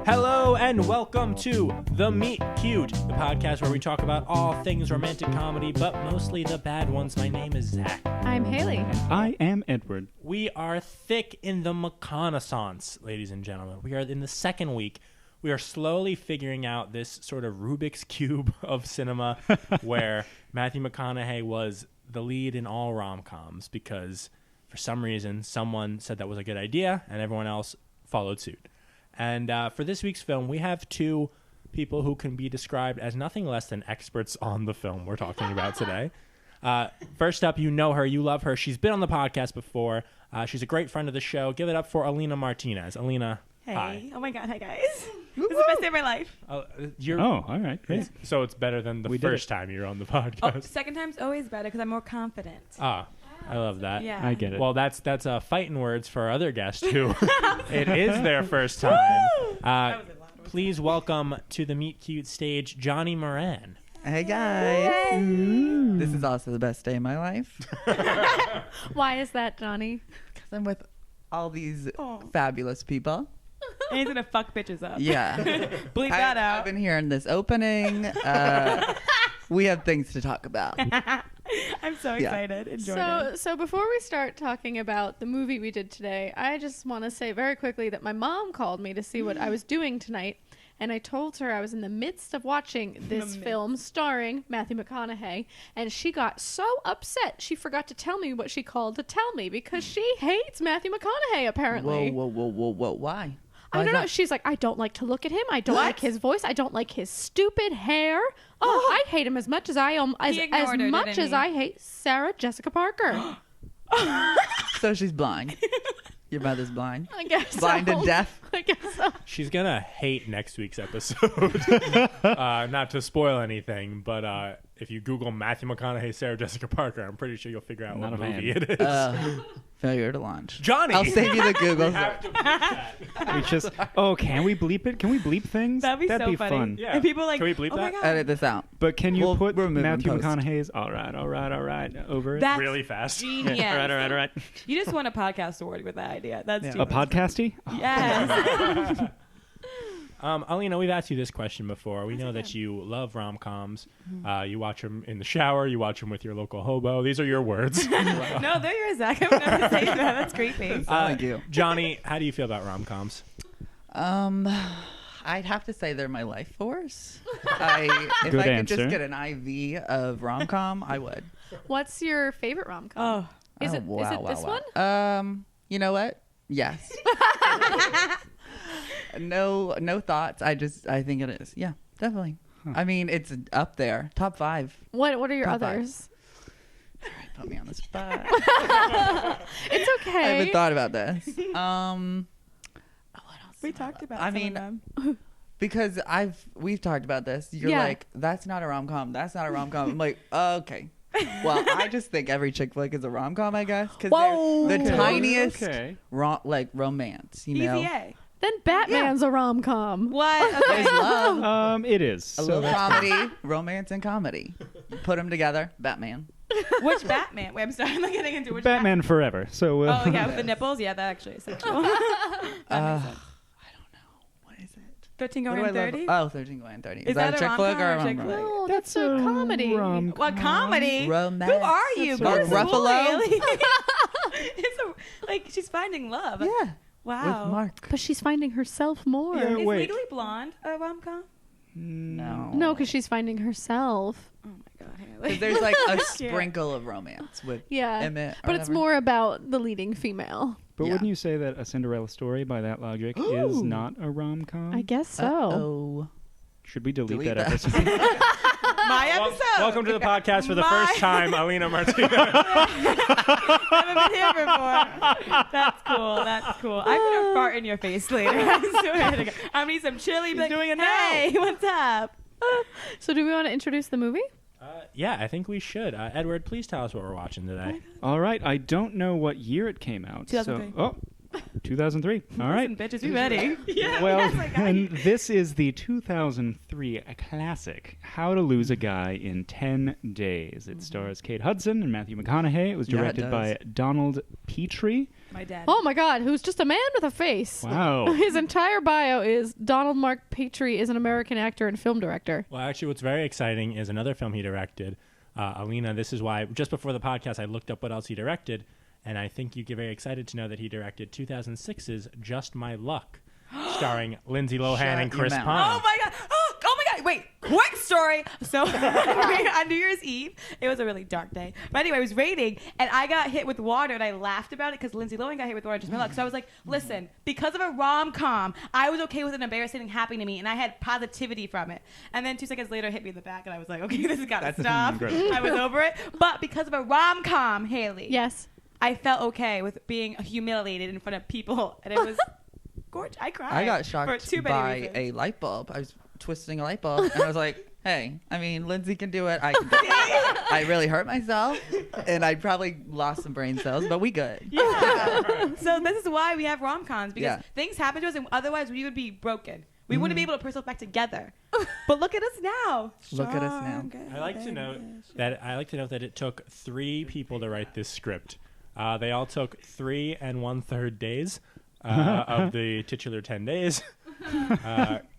Hello and welcome to The Meet Cute, the podcast where we talk about all things romantic comedy, but mostly the bad ones. My name is Zach. I'm Haley. And I am Edward. We are thick in the McConaughssaince, ladies and gentlemen. We are in the second week. We are slowly figuring out this sort of Rubik's Cube of cinema where Matthew McConaughey was the lead in all rom-coms because for some reason someone said that was a good idea and everyone else followed suit. And for this week's film, we have two people who can be described as nothing less than experts on the film we're talking about today. First up, you know her, you love her. She's been on the podcast before. She's a great friend of the show. Give it up for Alina Martinez. Alina, hey. Hi. Oh my God. Hi, guys. This is the best day of my life. All right. Great. So it's better than the first time you're on the podcast. Oh, second time's always better because I'm more confident. I love that. Yeah. I get it. Well, that's fighting words for our other guest who it is their first time. Please welcome to the Meet Cute stage, Johnny Moran. Hey guys. Ooh. This is also the best day of my life. Why is that, Johnny? Because I'm with all these fabulous people. And he's going to fuck bitches up. Yeah. Bleep that out. I've been hearing this opening. We have things to talk about. I'm so excited. Enjoy it. So before we start talking about the movie we did today, I just want to say very quickly that my mom called me to see what I was doing tonight. And I told her I was in the midst of watching this film starring Matthew McConaughey. And she got so upset, she forgot to tell me what she called to tell me because she hates Matthew McConaughey, apparently. Whoa. Why? I don't know. She's like, I don't like to look at him. I don't like his voice. I don't like his stupid hair. Oh, I hate him as much as I hate Sarah Jessica Parker. So she's blind. Your mother's blind. I guess blind and deaf. I guess so. She's gonna hate next week's episode. Not to spoil anything, but if you Google Matthew McConaughey, Sarah Jessica Parker, I'm pretty sure you'll figure out what movie it is. Failure to launch. Johnny, I'll save you the Google. Can we bleep it? Can we bleep things? That'd be so funny. fun. Yeah. And people like, can we bleep oh that? my God. Edit this out. But can you put we'll Matthew post. McConaughey's all right over it? That's really fast. genius. Yeah. All right. You just won a podcast award with that idea. That's A genius. podcasty? Yes. Alina, we've asked you this question before. We know that you love rom-coms. You watch them in the shower. You watch them with your local hobo. These are your words. No, they're yours, Zach. I'm not saying that. That's creepy. Thank you. Johnny, how do you feel about rom-coms? I'd have to say they're my life force. If I could just get an IV of rom-com, I would. What's your favorite rom-com? Is it this one? You know what? Yes. No thoughts. I think it is. Yeah, definitely. I mean, it's up there. Top 5. What are your Top others? All right, put me on the spot. It's okay. I haven't thought about this. What else? We talked about I some mean, of them. because we've talked about this. You're like, that's not a rom-com. That's not a rom-com. I'm like, okay. Well, I just think every chick flick is a rom-com, I guess, because they're the tiniest romance, you know? PCA. Then Batman's a rom-com. What? Okay. There's love. It is. A little comedy, romance, and comedy. You put them together, Batman. Which Batman? Wait, I'm sorry. I'm not getting into which Batman Forever. So. Oh yeah, with the nipples. Yeah, that actually is sexual. I don't know. What is it? 13 going 30. Oh, 13 going 30. Is that a chick flick or a chick flick? No, that's a comedy. What comedy? Romance. Who are you? Go to Ruffalo? It's she's finding love. Yeah. Wow. With Mark. But she's finding herself more. Yeah. Is Wait. Legally Blonde a rom-com? No, because she's finding herself. Oh my God, Haley. Because there's like a sprinkle of romance with Emmett. But it's more about the leading female. But wouldn't you say that A Cinderella Story, by that logic, is not a rom-com? I guess so. Uh-oh. Should we delete that episode? My episode. Welcome to the podcast for the first time, Alina Martinez. I haven't been here before. That's cool. I'm going to fart in your face later. I swear to God. I'm going to need some chili. He's doing it now. Hey, what's up? So do we want to introduce the movie? Yeah, I think we should. Edward, please tell us what we're watching today. All right. I don't know what year it came out. 2003. So, 2003. All right. Listen, bitches, be ready. Yeah. Well, yes, I got and you. this is the 2003 classic, How to Lose a Guy in 10 Days. It stars Kate Hudson and Matthew McConaughey. It was Yeah, it directed by Donald Petrie. My dad. Oh my God, who's just a man with a face. Wow. His entire bio is Donald Mark Petrie is an American actor and film director. Well, actually, what's very exciting is another film he directed. Alina, this is why, just before the podcast, I looked up what else he directed, and I think you'd get very excited to know that he directed 2006's Just My Luck, starring Lindsay Lohan Shut and your Chris mouth. Pine. Oh my god! Oh my god! Wait, quick story. So on New Year's Eve, it was a really dark day. But anyway, it was raining, and I got hit with water, and I laughed about it because Lindsay Lohan got hit with water. Just my luck. So I was like, listen, because of a rom-com, I was okay with an embarrassing thing happening to me, and I had positivity from it. And then 2 seconds later, it hit me in the back, and I was like, okay, this has got to stop. I was over it. But because of a rom-com, Haley, Yes. I felt okay with being humiliated in front of people, and it was gorgeous. I cried. I got for shocked too many by reasons. a light bulb. I was twisting a light bulb, and I was like, hey, I mean, Lindsay can do it. I can do it. I really hurt myself, and I probably lost some brain cells, but we good. Yeah. So this is why we have rom-coms, because Yeah. things happen to us, and otherwise we would be broken. We wouldn't be able to put ourselves back together. But look at us now. Look at us now. I like to note that it took 3 people to write this script. They all took 3 1/3 days of the titular 10 days.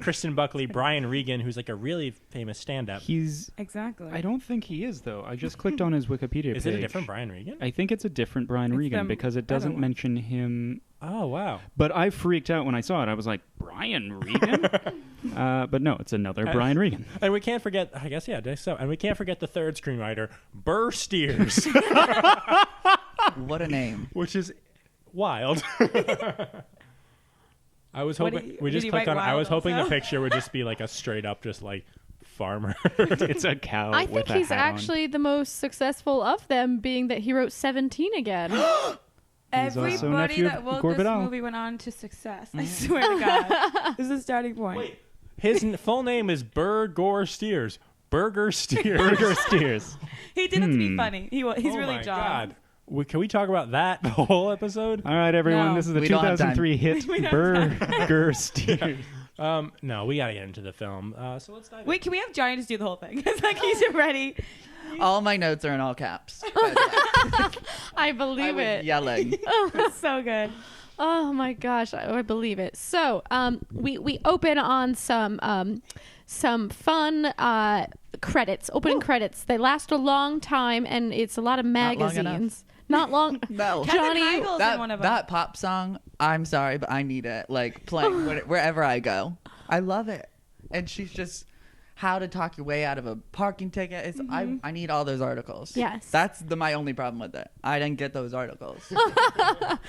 Kristen Buckley, Brian Regan, who's like a really famous stand-up. He's... Exactly. I don't think he is, though. I just clicked on his Wikipedia page. Is it a different Brian Regan? I think it's a different Brian It's Regan the because it better doesn't one. mention him. Oh, wow. But I freaked out when I saw it. I was like, Brian Regan? But no, it's another Brian Regan. And we can't forget, I guess, yeah, so. And we can't forget the third screenwriter, Burr Steers, What a name. which is wild. I was What hoping did we he just clicked on. write I was wild hoping the also? picture would just be like a straight up, just like farmer. It's a cow I with think a he's hat on. actually the most successful of them, being that he wrote 17 again. He's also Everybody nephew that of wrote Corbett this Owl. movie went on to success. I swear to God. This is a starting point. Wait, his full name is Burger Steers. Burger Steers. Burger Steers. He did it to be funny. He's Oh really my John. God. Can we talk about that the whole episode? All right, everyone. No. This is the We don't have 2003 hit We don't have Burger Steers. No, we gotta get into the film. So let's dive in. Wait, can we have Johnny just do the whole thing? It's like he's ready. All my notes are in all caps. I I believe was it. yelling. It's so good. Oh my gosh, I believe it. So, we open on some fun credits, opening credits. They last a long time, and it's a lot of Not long magazines. Not long. No. Johnny, Kevin Heigl's in one of them. That pop song, I'm sorry, but I need it. Like, playing wherever I go. I love it. And she's just how to talk your way out of a parking ticket. It's I need all those articles. Yes. That's my only problem with it. I didn't get those articles.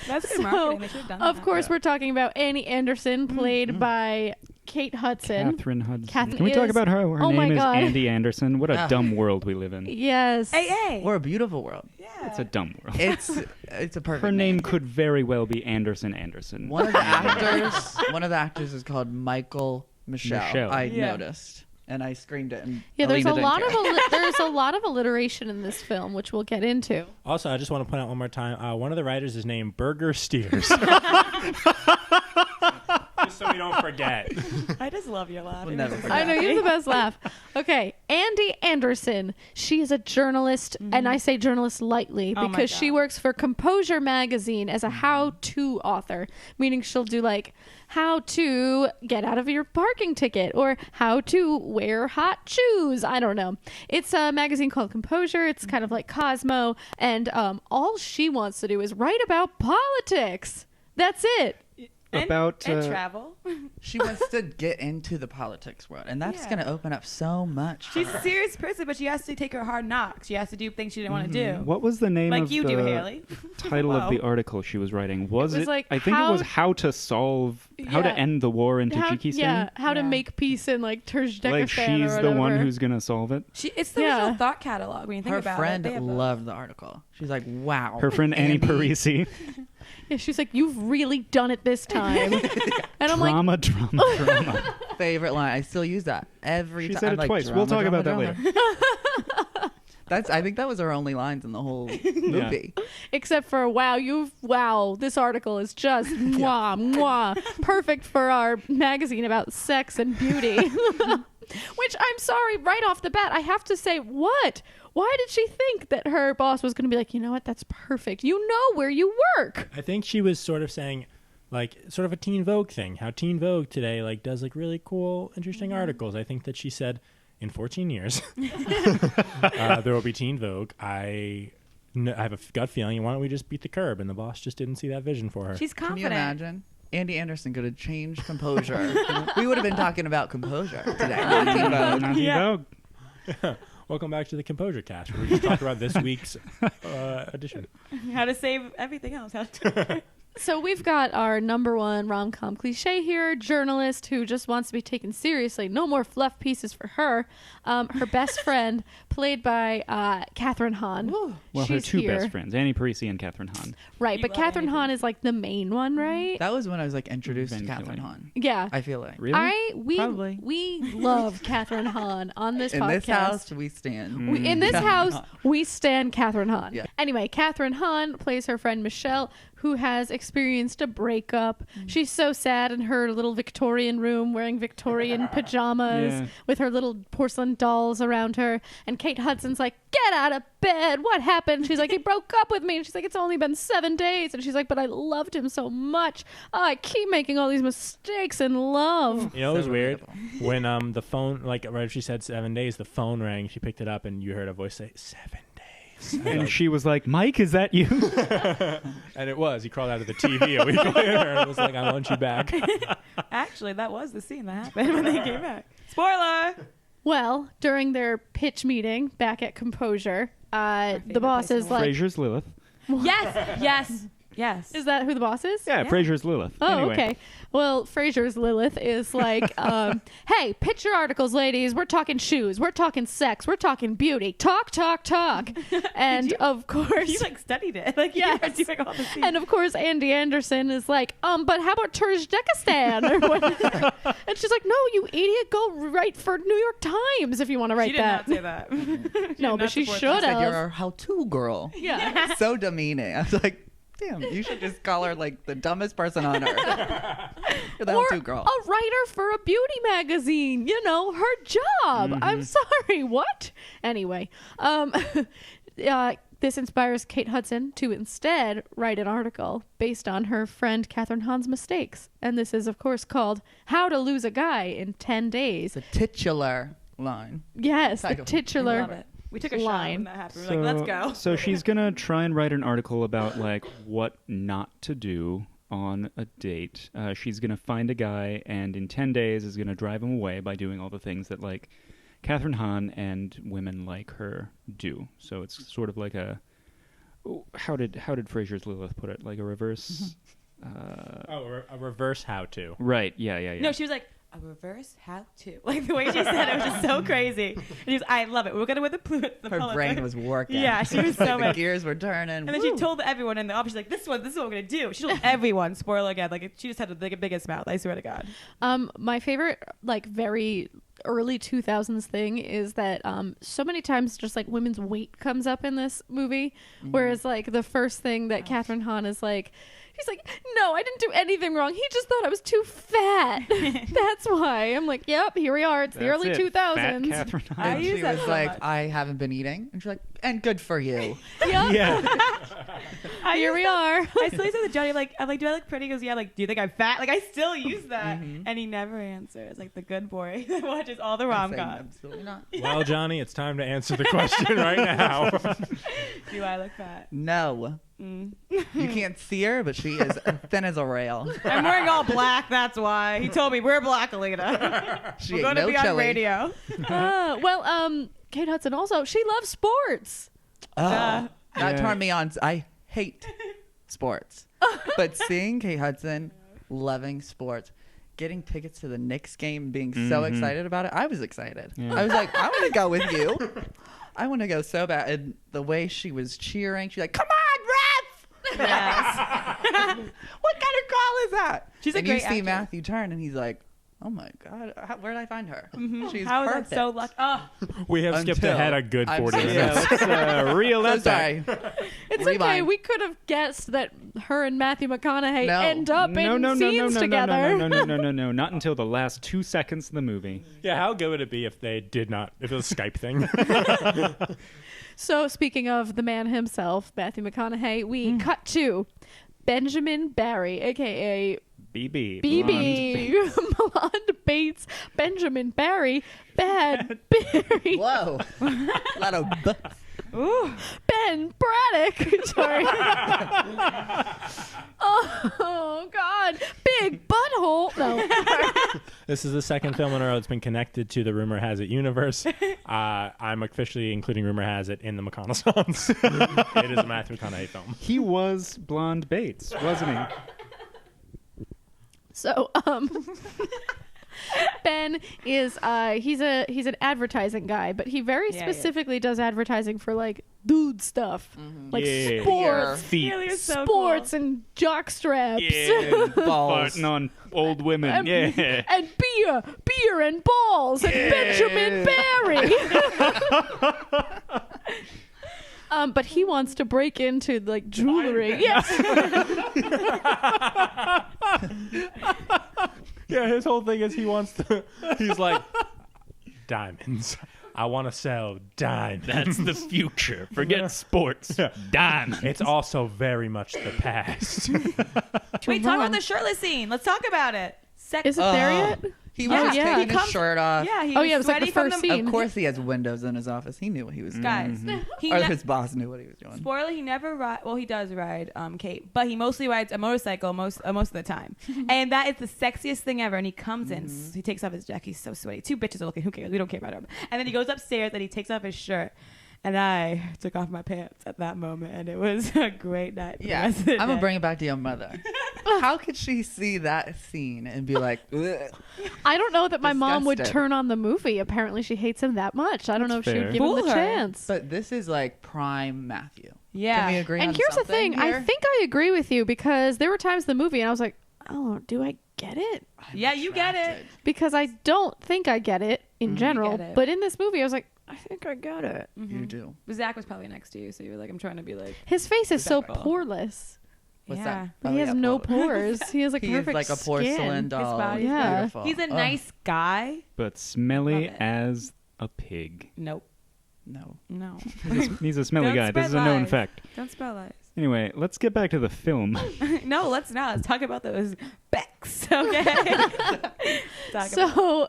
That's good marketing. They should have done of that. course, we're talking about Annie Anderson, played by Kate Hudson. Kathryn Hudson. Kathryn Can we talk is- about her? Her oh my name is God. Andy Anderson. What a Ah. dumb world we live in. Yes. Hey. We're a beautiful world. Yeah. It's a dumb world. It's a perfect Her name could very well be Anderson Anderson. One of the actors is called Michael Michelle. I Yeah. noticed. And I screamed it. And Yeah, there's Alina a lot didn't of care. there's a lot of alliteration in this film, which we'll get into. Also, I just want to point out one more time. One of the writers is named Burger Steers. Just so we don't forget. I just love your laugh. We'll It never makes me forget. I know happy. you have the best laugh. Okay, Andy Anderson. She is a journalist, and I say journalist lightly Oh my because she God. works for Composure magazine as a how-to author, meaning she'll do like how to get out of your parking ticket or how to wear hot shoes. I don't know. It's a magazine called Composure. It's kind of like Cosmo, and all she wants to do is write about politics. That's it. About and travel. She wants to get into the politics world, and that's Yeah. going to open up so much. for She's her. a serious person, but she has to take her hard knocks. She has to do things she didn't want to do. What was the name Like of you the do, Haley. title of Wow. the article she was writing? Was was it? like I think it how- was how to Yeah. end the war in Tajikistan. How to Yeah. make peace in like Turkmenistan Like or she's the whatever. one who's gonna solve it. It's the Yeah. original thought catalog when you think Her about friend it. They have those. loved the article. She's like, wow. Her friend Annie Andy- Parisi. Yeah, she's like, you've really done it this time. And I'm like, Drama. Favorite line. I still use that every She time. said I'm it like, twice. We'll talk about that later. I think that was her only lines in the whole movie. Except for this article is just mwah, perfect for our magazine about sex and beauty. Which I'm sorry, right off the bat, I have to say, what? Why did she think that her boss was going to be like, you know what, that's perfect. You know where you work. I think she was sort of saying, like, sort of a Teen Vogue thing. How Teen Vogue today, like, does, like, really cool, interesting articles. I think that she said, in 14 years, there will be Teen Vogue. I have a gut feeling, why don't we just beat the curb? And the boss just didn't see that vision for her. She's confident. Can you imagine? Andy Anderson could have changed Composure. We would have been talking about Composure today. Not Teen Vogue. Not Teen Vogue. Welcome back to the Composure Cast, where we just talk about this week's edition. How to save everything else. So we've got our number one rom-com cliche here, journalist who just wants to be taken seriously. No more fluff pieces for her. Her best friend, played by Kathryn Hahn. Well, her She's two here. best friends, Annie Parisi and Kathryn Hahn. Right, but Kathryn Hahn is like the main one, right? That was when I was like introduced to Eventually. Kathryn Hahn. Yeah. I feel like. Really? Probably. We love Kathryn Hahn on this In podcast. this house, we stand. In this Kathryn house, Hahn. we stand Kathryn Hahn. Yeah. Anyway, Kathryn Hahn plays her friend Michelle, who has experienced a breakup. She's so sad in her little Victorian room, wearing Victorian pajamas with her little porcelain dolls around her. And Kate Hudson's like, get out of bed. What happened? She's like, he broke up with me. And she's like, it's only been 7 days. And she's like, but I loved him so much. Oh, I keep making all these mistakes in love. You know, it was So weird relatable. when the phone, like right after she said 7 days, the phone rang. She picked it up, and you heard a voice say 7 days. And she was like, Mike, is that you? And it was. He crawled out of the TV a week later and was like, I want you back. Actually, that was the scene that happened when they came back. Spoiler! Well, during their pitch meeting back at Composure, the favorite boss place is in the like, Frasier's Lilith. Yes. is that who the boss is? Yeah, Frasier's Lilith. Oh, Anyway. okay. Well, Frasier's Lilith is like, hey, pitch your articles, ladies. We're talking shoes. We're talking sex. We're talking beauty. Talk. And of course, You like studied it. Like Yes. you were doing all the scenes. and of course, Andy Anderson is like, but how about Turkmenistan or whatever? And she's like, no, you idiot, go write for New York Times if you want to write she did that. not say that. No, but she should Said you're have. our how-to girl. Yeah. So demeaning. I was like, damn, you should just call her like the dumbest person on earth. You're the Or how-to girl. a writer for a beauty magazine. You know, her job. I'm sorry. What? Anyway, this inspires Kate Hudson to instead write an article based on her friend Kathryn Hahn's mistakes. And this is, of course, called How to Lose a Guy in 10 Days. The titular line. Yes, the Title. I titular. love it. We took a shot line. when that happened. We're like, let's go. So she's gonna try and write an article about like what not to do on a date. She's gonna find a guy, and in 10 days is gonna drive him away by doing all the things that like Kathryn Hahn and women like her do. So it's sort of like a how did Frasier's Lilith put it? Like a reverse. A reverse how-to. Right. Yeah. No, she was like, a reverse how to. Like the way she said it was just so crazy. And she was, I love it. We're going to win the Her Pulitzer. brain was working. Yeah, she was so The mad. gears were turning. And then she told everyone in the office, she's like, this is what we're going to do. She told everyone, spoiler again, like she just had the biggest mouth, I swear to God. My favorite, like, very early 2000s thing is that so many times just like women's weight comes up in this movie, whereas like the first thing that Kathryn Hahn is like, she's like, no, I didn't do anything wrong. He just thought I was too fat. That's why. I'm like, yep, here we are. It's the early 2000s. Fat Kathryn Hahn. And I she use that was so like, much. I haven't been eating. And she's like, and good for you. Yep. Yeah. Here we are. I still use that to Johnny. I'm like, do I look pretty? He goes, yeah. Like, do you think I'm fat? Like, I still use that. And he never answers. Like the good boy that watches all the I'm rom saying, coms. absolutely not. Well, Johnny, it's time to answer the question right now. Do I look fat? No. Mm. You can't see her, but she is thin as a rail. I'm wearing all black. That's why. He told me we're black, Alina. She We're ate going to no be on chili. radio. Kate Hudson also, she loves sports. That Yeah. turned me on. I hate sports. But seeing Kate Hudson loving sports, getting tickets to the Knicks game, being so excited about it, I was excited. Yeah. I was like, I want to go with you. I want to go so bad. And the way she was cheering, she's like, come on, ref! Yes. What kind of call is that? She's a and great you see actor. Matthew turn, and he's like, Oh my God! Where did I find her? Mm-hmm. She's How perfect. is that so lucky? Oh. We have skipped Until ahead a good I'm 40 sorry. minutes. Yeah, let's reel So that back. sorry. It's okay. Rewind. We could have guessed that her and Matthew McConaughey No. end up in scenes together. No, not until the last 2 seconds of the movie. Yeah, how good would it be if they did not, if it was a Skype thing? So speaking of the man himself, Matthew McConaughey, we cut to Benjamin Barry, aka BB. BB, Blonde Bates, Benjamin Barry, Bad Barry, Whoa! A lot of. Ooh. Ben Braddock. Sorry. Oh God, big butthole. No. This is the second film in a row that's been connected to the Rumor Has It universe. I'm officially including Rumor Has It in the McConaughssaince. It is a Matthew McConaughey film. He was Blonde Bates, wasn't he? So Ben is he's an advertising guy, but he very specifically does advertising for like dude stuff, like Yeah. sports, Feet. Really so sports and jock straps. Yeah. Balls. Farting on old women. And, Yeah. and beer and balls and Benjamin Barry. But he wants to break into like jewelry. Yes. Yeah, his whole thing is he's like, diamonds. I want to sell diamonds. That's the future. Forget sports. Diamonds. It's also very much the past. Wait, talk about the shirtless scene. Let's talk about it. Is it there yet? He was Oh, just yeah. taking He his comes- shirt off. Yeah, he Oh, was yeah, it was like the sweaty from first scene. Of course, he has windows in his office. He knew what he was doing. Guys, he Or ne- his boss knew what he was doing. spoiler, he never ride. Well, he does ride Kate, but he mostly rides a motorcycle most of the time, and that is the sexiest thing ever. And he comes in, he takes off his jacket. He's so sweaty. Two bitches are looking. Who cares? We don't care about him. And then he goes upstairs and he takes off his shirt. And I took off my pants at that moment, and it was a great night. Yeah, I'm gonna bring it back to your mother. How could she see that scene and be like, ugh? I don't know that my mom would Disgusted. turn on the movie. Apparently, she hates him that much. I don't know if she fair. would give him the Fool her. chance. But this is like prime Matthew. Yeah. Can we agree on And here's the something thing: here? I think I agree with you because there were times in the movie, and I was like, "Oh, do I get it?" Yeah, you get it. Attracted. Because I don't think I get it in general. get it. But in this movie, I was like, "I think I get it." You do. Zach was probably next to you, so you were like, I'm trying to be like, His face is so Exactly. poreless. What's yeah. that? He Oh, has yeah, no poreless. pores. He has like He perfect is like a porcelain skin. doll. body's He's Yeah. beautiful. He's a Ugh. nice guy. But smelly Love it. as a pig. Nope. No. No. He's a smelly Don't guy. This spread is a known lies. fact. Don't spell lies. Anyway, let's get back to the film. No, let's not. Let's talk about those becks, okay? So,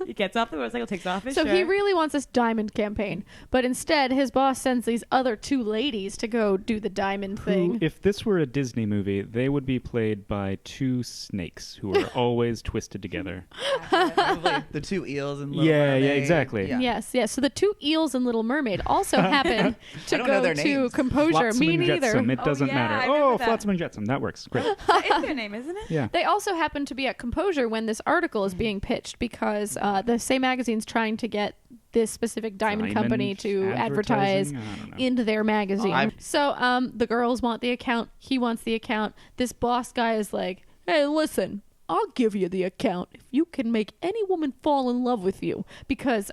he gets off the motorcycle, takes off his so shirt. he really wants this diamond campaign, but instead his boss sends these other two ladies to go do the diamond Who, thing. if this were a Disney movie, they would be played by two snakes who are always twisted together. Probably the two eels and Little Yeah, yeah, Mermaid. exactly. Yeah. Yes, yes. So the two eels and Little Mermaid also happen to I don't know go their to names. Composure. Flotsam Me and neither. Jetsam. It Oh, doesn't yeah, matter. I remember Oh, that. Flotsam and Jetsam. That works. Great. That is their name, isn't it? Yeah. They also happen to be at Composure when this article is being pitched because the same magazine's trying to get this specific diamond company to advertise advertising? I don't know. into their magazine. Oh, So the girls want the account. He wants the account. This boss guy is like, hey, listen, I'll give you the account if you can make any woman fall in love with you. Because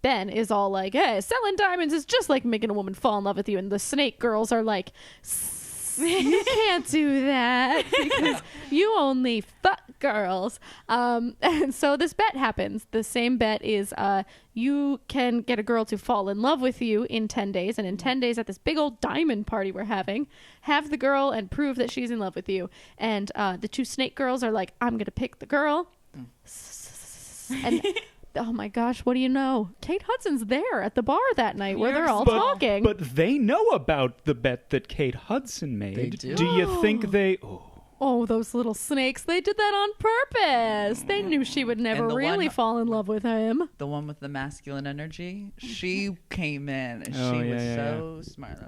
Ben is all like, hey, selling diamonds is just like making a woman fall in love with you. And the snake girls are like, you can't do that because you only fuck girls. And so this bet happens. The same bet is you can get a girl to fall in love with you in 10 days. And in 10 days at this big old diamond party we're having, have the girl and prove that she's in love with you. And the two snake girls are like, I'm going to pick the girl. And oh my gosh, what do you know? Kate Hudson's there at the bar that night where they're all talking. But they know about the bet that Kate Hudson made. They do. Do you think they... Oh, those little snakes. They did that on purpose. They knew she would never And the really one- fall in love with him. The one with the masculine energy. She came in and Oh, she yeah, was yeah, so smart.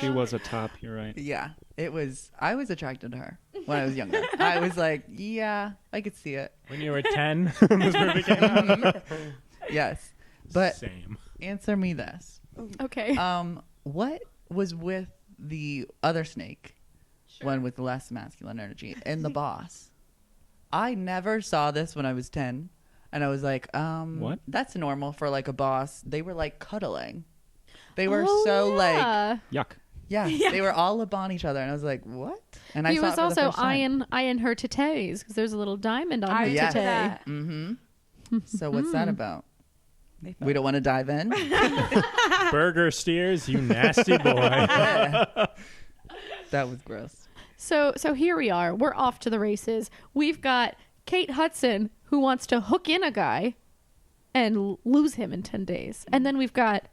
She was a top, you're right. Yeah, it was. I was attracted to her when I was younger. I was like, yeah, I could see it. When you were 10, when this movie came out. Yes, but Same. answer me this. Okay. What was with the other snake, one with less masculine energy, and the boss? I never saw this when I was 10. And I was like, what? That's normal for like a boss. They were like cuddling. They were like, Yuck. yeah, they were all up on each other. And I was like, what? And He I saw was it for the also first time. eyeing her titties because there's a little diamond on her Yes. titty. Mm-hmm. So what's that about? We don't want to dive in. Burger steers, you nasty boy. That was gross. So here we are. We're off to the races. We've got Kate Hudson who wants to hook in a guy and lose him in 10 days. And then we've got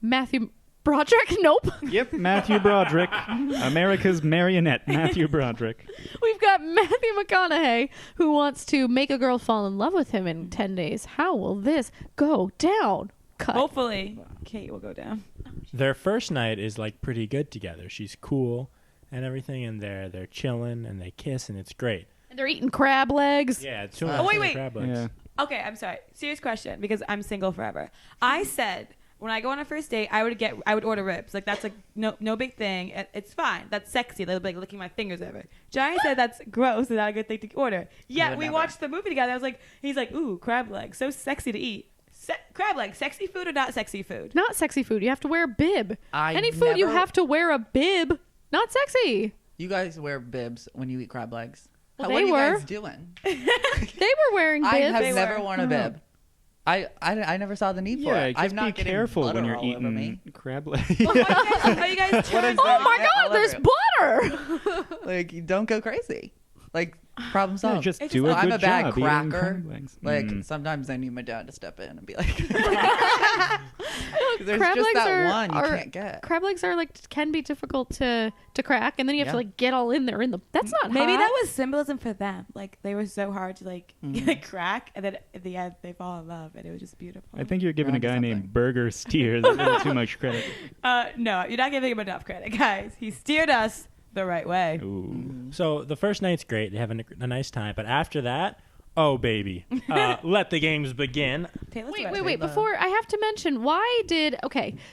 Matthew Broderick. Nope. Yep, Matthew Broderick, America's marionette, Matthew Broderick. We've got Matthew McConaughey who wants to make a girl fall in love with him in 10 days. How will this go down? Cut. Hopefully, Kate will go down. Their first night is like pretty good together. She's cool and everything, and they're chilling and they kiss and it's great. And they're eating crab legs. Yeah, it's too Oh, much wait. crab legs. Yeah. Okay, I'm sorry. Serious question, because I'm single forever. I said when I go on a first date, I would order ribs. Like that's like no big thing. It's fine. That's sexy. They'll be like licking my fingers over. Johnny said that's gross. It's not a good thing to order. Yet we watched the movie together. I was like, he's like, ooh, crab legs, so sexy to eat. Crab legs, sexy food or not sexy food? Not sexy food. You have to wear a bib. I Any food you never- have to wear a bib. Not sexy. You guys wear bibs when you eat crab legs. Well, what they are you were. guys doing? They were wearing bibs. I have They never were. worn a bib. I never saw the need for Yeah, it. just I'm not be getting careful butter when you're all over me. eating crab legs. Are you guys turned Oh my Yeah, god, all there's over butter. Like, you don't go crazy. Like, problem Yeah, solved. just It's do just- a good I'm a bad job eating cracker. crab legs. Like, sometimes I need my dad to step in and be like, there's Crab just legs that are- one you are- can't get. Crab legs are like can be difficult to crack, and then you have to like get all in there. That's not Maybe hot. that was symbolism for them. Like they were so hard to like crack, and then at the end they fall in love, and it was just beautiful. I think you're giving a onto guy something. named Burger Steers a little too much credit. No, you're not giving him enough credit, guys. He steered us the right way. Ooh. So the first night's great. They have a nice time. But after that, oh, baby. Let the games begin. Taylor Wait, Swift. wait, wait. Before I have to mention,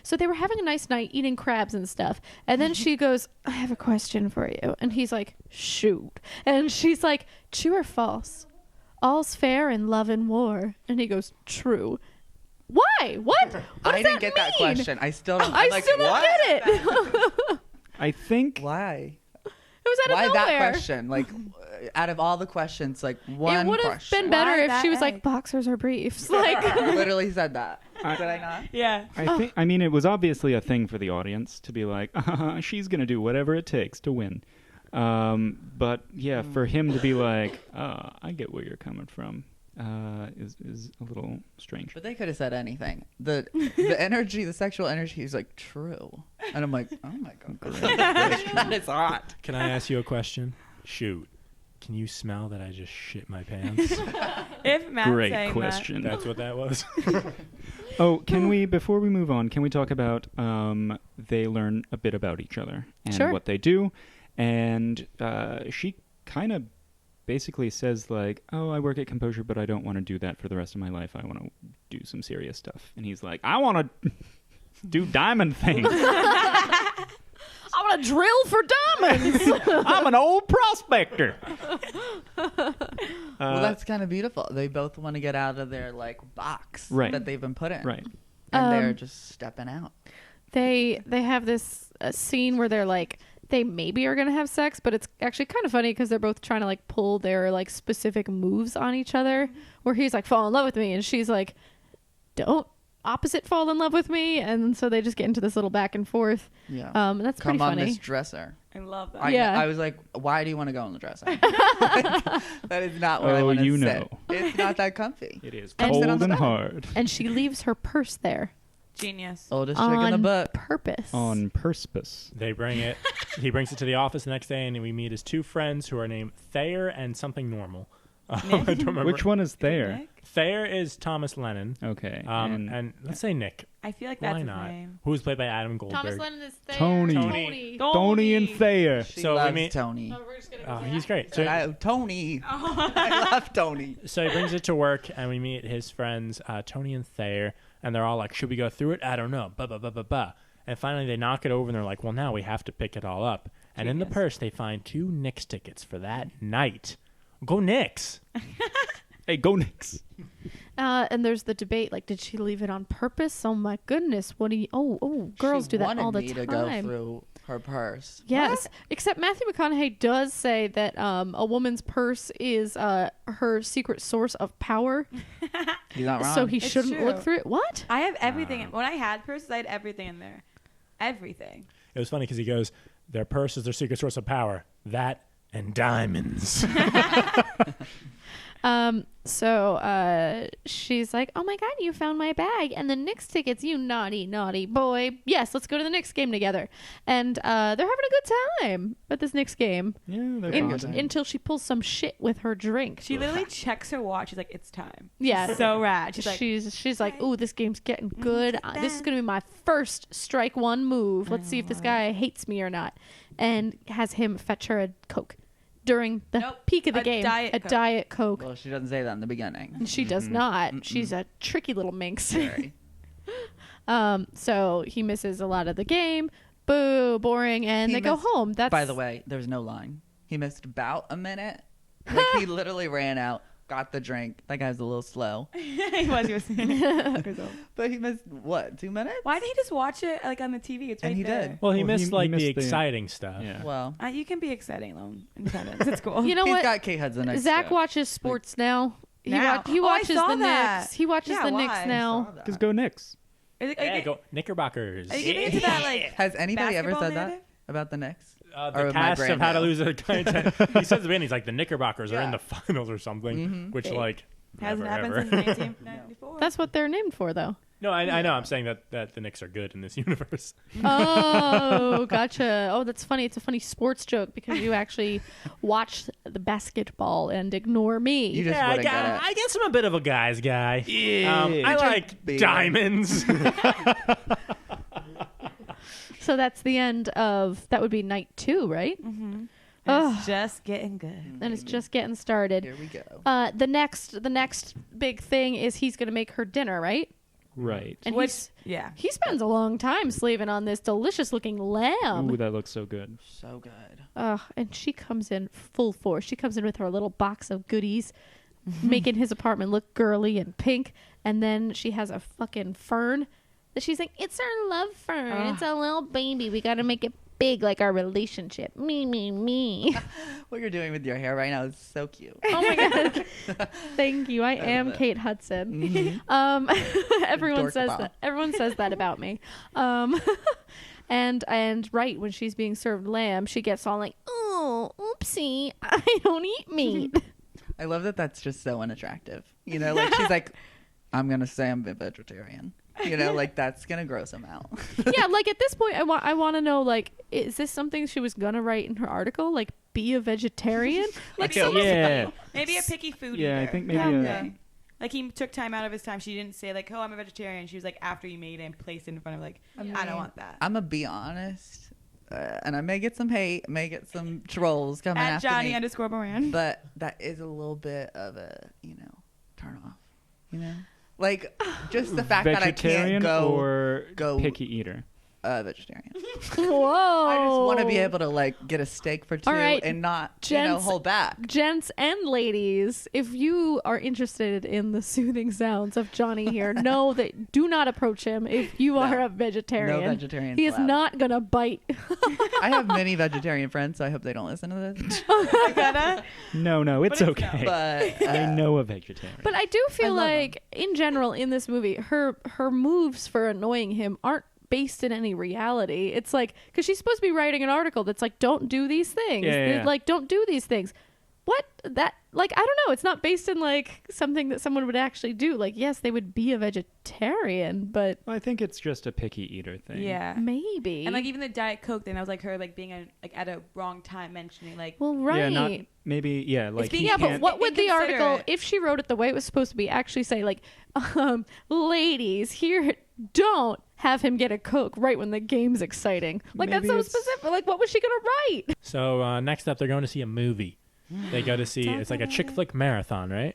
so they were having a nice night eating crabs and stuff. And then she goes, I have a question for you. And he's like, shoot. And she's like, true or false? All's fair in love and war. And he goes, true. Why? What? What I does didn't get that mean? question. I still don't. I I'm like, still don't what? get it. I think Why? It was out of Why nowhere. that question? Like, out of all the questions, like one It would have question. been better Why if that she was like egg? boxers or briefs. Like, Literally said that. Did I not? Yeah. I mean, it was obviously a thing for the audience to be like, she's going to do whatever it takes to win. But yeah, for him to be like, I get where you're coming from, is a little strange. But they could have said anything. The energy, the sexual energy is like true. And I'm like, oh my god. That is hot. Can I ask you a question? Shoot. Can you smell that I just shit my pants? If Matt's Great saying question. That's what that was. Oh, can we, before we move on, can we talk about they learn a bit about each other and Sure. what they do? And she kind of basically says like, oh, I work at Composure, but I don't want to do that for the rest of my life. I want to do some serious stuff. And he's like, I want to do diamond things. I want to drill for diamonds. I'm an old prospector. Well, that's kind of beautiful. They both want to get out of their like box Right. that they've been put in. Right. And they're just stepping out. They have this scene where they're like, they maybe are going to have sex, but it's actually kind of funny because they're both trying to like pull their like specific moves on each other, where he's like, fall in love with me, and she's like, don't opposite fall in love with me. And so they just get into this little back and forth. Yeah. And that's Come pretty on, funny. Miss Dresser. I love that. I was like, why do you want to go on the dresser? That is not what I Oh, want to you sit. know. It's not that comfy. It is And- cold Sit on the and bed. hard. And she leaves her purse there Genius. Oldest chick in the on book. purpose. On purpose. They bring it. He brings it to the office the next day, and we meet his two friends who are named Thayer and something normal. I don't remember. Which one is there? Nick? Thayer is Thomas Lennon. Okay. And let's say Nick. I feel like Why that's his not? name. Who's played by Adam Goldberg. Thomas Lennon is there. Tony. Tony. Tony and Thayer. She So we loves meet- Tony. Oh, we're just gonna Oh, go he's back. great. So, Tony. I love Tony. so he brings it to work, and we meet his friends, Tony and Thayer, and they're all like, should we go through it? I don't know. Bah, bah, bah, bah, bah. And finally, they knock it over, and they're like, well, now we have to pick it all up. And in the Genius. purse, they find 2 Knicks tickets for that night. Go Knicks. Hey, go Knicks. And there's the debate, like, did she leave it on purpose? Oh my goodness, what do you? Oh, girls do that all the She time. wanted me to go through her purse. Yes, except Matthew McConaughey does say that a woman's purse is her secret source of power. He's not wrong. So he It's shouldn't true. look through it. What? I have everything. When I had purses, I had everything in there. Everything. It was funny because he goes, their purse is their secret source of power. That and diamonds. So she's like, oh my God, you found my bag and the Knicks tickets, you naughty, naughty boy. Yes, let's go to the Knicks game together. And they're having a good time at this Knicks game Yeah, they're until she pulls some shit with her drink. She literally checks her watch. She's like, it's time. Yeah. So rad. She's like, She's like, ooh, this game's getting good. This is going to be my first strike one move. Let's see if this guy hates me or not. And has him fetch her a Coke during the peak of the game. Diet Coke. Well, she doesn't say that in the beginning. She does not. She's a tricky little minx. Very. So he misses a lot of the game. Boo, boring. And they go home. That's By the way, there's no line. He missed about a minute. Like, he literally ran out, got the drink. That guy was a little slow. he was saying. But he missed, what, 2 minutes? Why didn't he just watch it like on the TV? It's right And he there. did. Well, he Well, missed he like missed the the- exciting stuff. Yeah. Well, You can be exciting alone in attendance. It's cool. You know he's what? got Kate Hudson next Zach to watches sports now. He Now. he Oh, I watches saw the that. Knicks. He watches Yeah, the why? Knicks now. Because go Knicks. Are you Yeah, go Knickerbockers. Are you getting into that like Has anybody ever basketball said that narrative? about the Knicks? Or The my cast of brain How to now? Lose a Guy. He says at the beginning, he's like, the Knickerbockers are in Yeah. the finals or something, which like Hasn't never, happened ever. since 1994. That's what they're named for, though. No, I know. I'm saying that the Knicks are good in this universe. Oh, gotcha. Oh, that's funny. It's a funny sports joke because you actually watch the basketball and ignore me. You just Yeah, wouldn't get it. I guess I'm a bit of a guy's guy. Yeah. I like be. diamonds. So that's the end of that would be night 2, right? Mm-hmm. Ugh. It's just getting good. And it's just getting started. Here we go. The next big thing is he's gonna make her dinner, right? Right. And Yeah. he spends a long time slaving on this delicious looking lamb. Ooh, that looks so good. So good. And she comes in full force. She comes in with her little box of goodies, making his apartment look girly and pink. And then she has a fucking fern that she's like, it's our love fern. It's a little baby. We got to make it big like our relationship. Me. What you're doing with your hair right now is so cute. Oh my God. Thank you. I am love it. Kate Hudson. Mhm. Everyone Dork says ball. that. Everyone says that about me. And right when she's being served lamb, she gets all like, oh, oopsie, I don't eat meat. I love that that's just so unattractive. You know, like she's like, I'm going to say I'm a vegetarian. You know, like that's going to gross him out. Yeah, like at this point, I want to know, like, is this something she was gonna write in her article? Like, be a vegetarian? Like, Maybe someone- Yeah. Maybe a picky food Yeah, I eater. think maybe Yeah. Like he took time out of his time. She didn't say like, "Oh, I'm a vegetarian." She was like, after you made it and placed it in front of like, I don't want that. I'm going to be honest. And I may get some hate, may get some trolls coming At after Johnny me. _Moran. But that is a little bit of a, turn off. You know? Like, just the fact that I Vegetarian can't or go picky eater? vegetarian. Whoa! I just want to be able to, like, get a steak for 2 All right, and not, gents- hold back. Gents and ladies, if you are interested in the soothing sounds of Johnny here, know that do not approach him if you No. are a vegetarian. No vegetarians He is allowed. not gonna bite. I have many vegetarian friends, so I hope they don't listen to this. No, it's But it's no. okay. But I know a vegetarian. But I do feel love like, in general, in this movie, her moves for annoying him aren't based in any reality. It's like, because she's supposed to be writing an article that's like, don't do these things. Yeah. Like, don't do these things. What? That, like, I don't know. It's not based in, like, something that someone would actually do. Like, yes, they would be a vegetarian, but I think it's just a picky eater thing. Yeah. maybe. And like even the Diet Coke thing, that was like her like being like at a wrong time mentioning like. well, right. Yeah, not maybe. Yeah, like being- he Yeah, but can't- what would the Inconsiderate. article, if she wrote it the way it was supposed to be, actually say, like, ladies, here, don't have him get a Coke right when the game's exciting. Like, Maybe that's so it's- specific. Like, what was she going to write? So next up, they're going to see a movie. They go to see, it's like a chick flick marathon, right?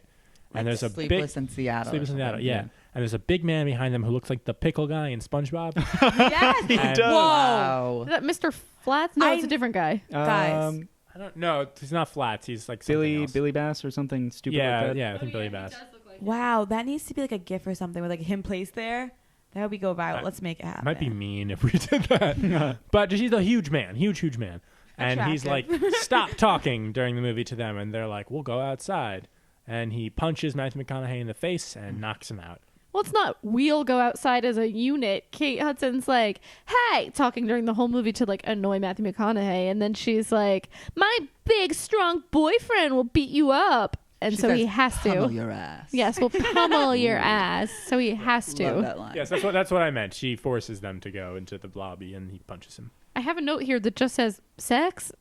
And there's a Sleepless in Seattle. Sleepless in or Seattle, something. yeah. And there's a big man behind them who looks like the pickle guy in SpongeBob. Yes. And- Whoa. Wow. Is that Mr. Flats? No, it's I- a different guy. Guys. I don't know. He's not Flats. He's like something else. Billy Bass or something stupid Yeah, like that. yeah. I think Billy Bass. Wow, that needs to be like a GIF or something with like him placed there. That would be go viral. Let's make it happen. Might be mean if we did that. But he's a huge man. Huge man. And he's like, stop talking during the movie to them. And they're like, we'll go outside. And he punches Matthew McConaughey in the face and knocks him out. Well, it's not we'll go outside as a unit. Kate Hudson's like, hey, talking during the whole movie to like annoy Matthew McConaughey. And then she's like, my big, strong boyfriend will beat you up. And so he has to. Pummel your ass. Yes, we'll pummel your ass. So he has to. Love that line. Yes, that's what I meant. She forces them to go into the lobby and he punches him. I have a note here that just says sex.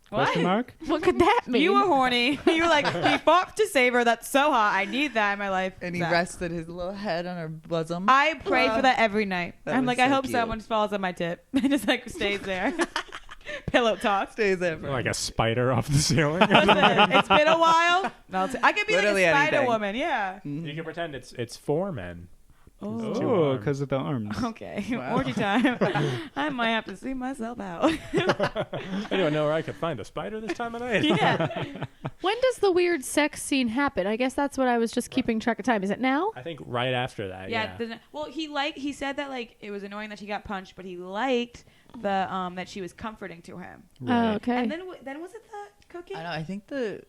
Question mark? What could that mean? You were horny. You were like, he fought to save her. That's so hot. I need that in my life. And he That. rested his little head on her bosom. I pray for that every night. That I'm was like, so I hope cute. someone falls on my tip. And just like stays there. Pillow talk. Stays there for Like a spider off the ceiling. Listen, it's been a while. I could be Literally like a spider anything. woman. Yeah. You can pretend it's for men. Oh. Two Oh, arms. because of the arms. Okay. Wow. Orgy time. I might have to see myself out. Anyone know where I could find a spider this time of night? Yeah. When does the weird sex scene happen? I guess that's what I was just keeping track of time. Is it now? I think right after that. Yeah. Well, he said that like it was annoying that she got punched, but he liked the that she was comforting to him. Oh, okay. And then was it the cooking? I know. I think the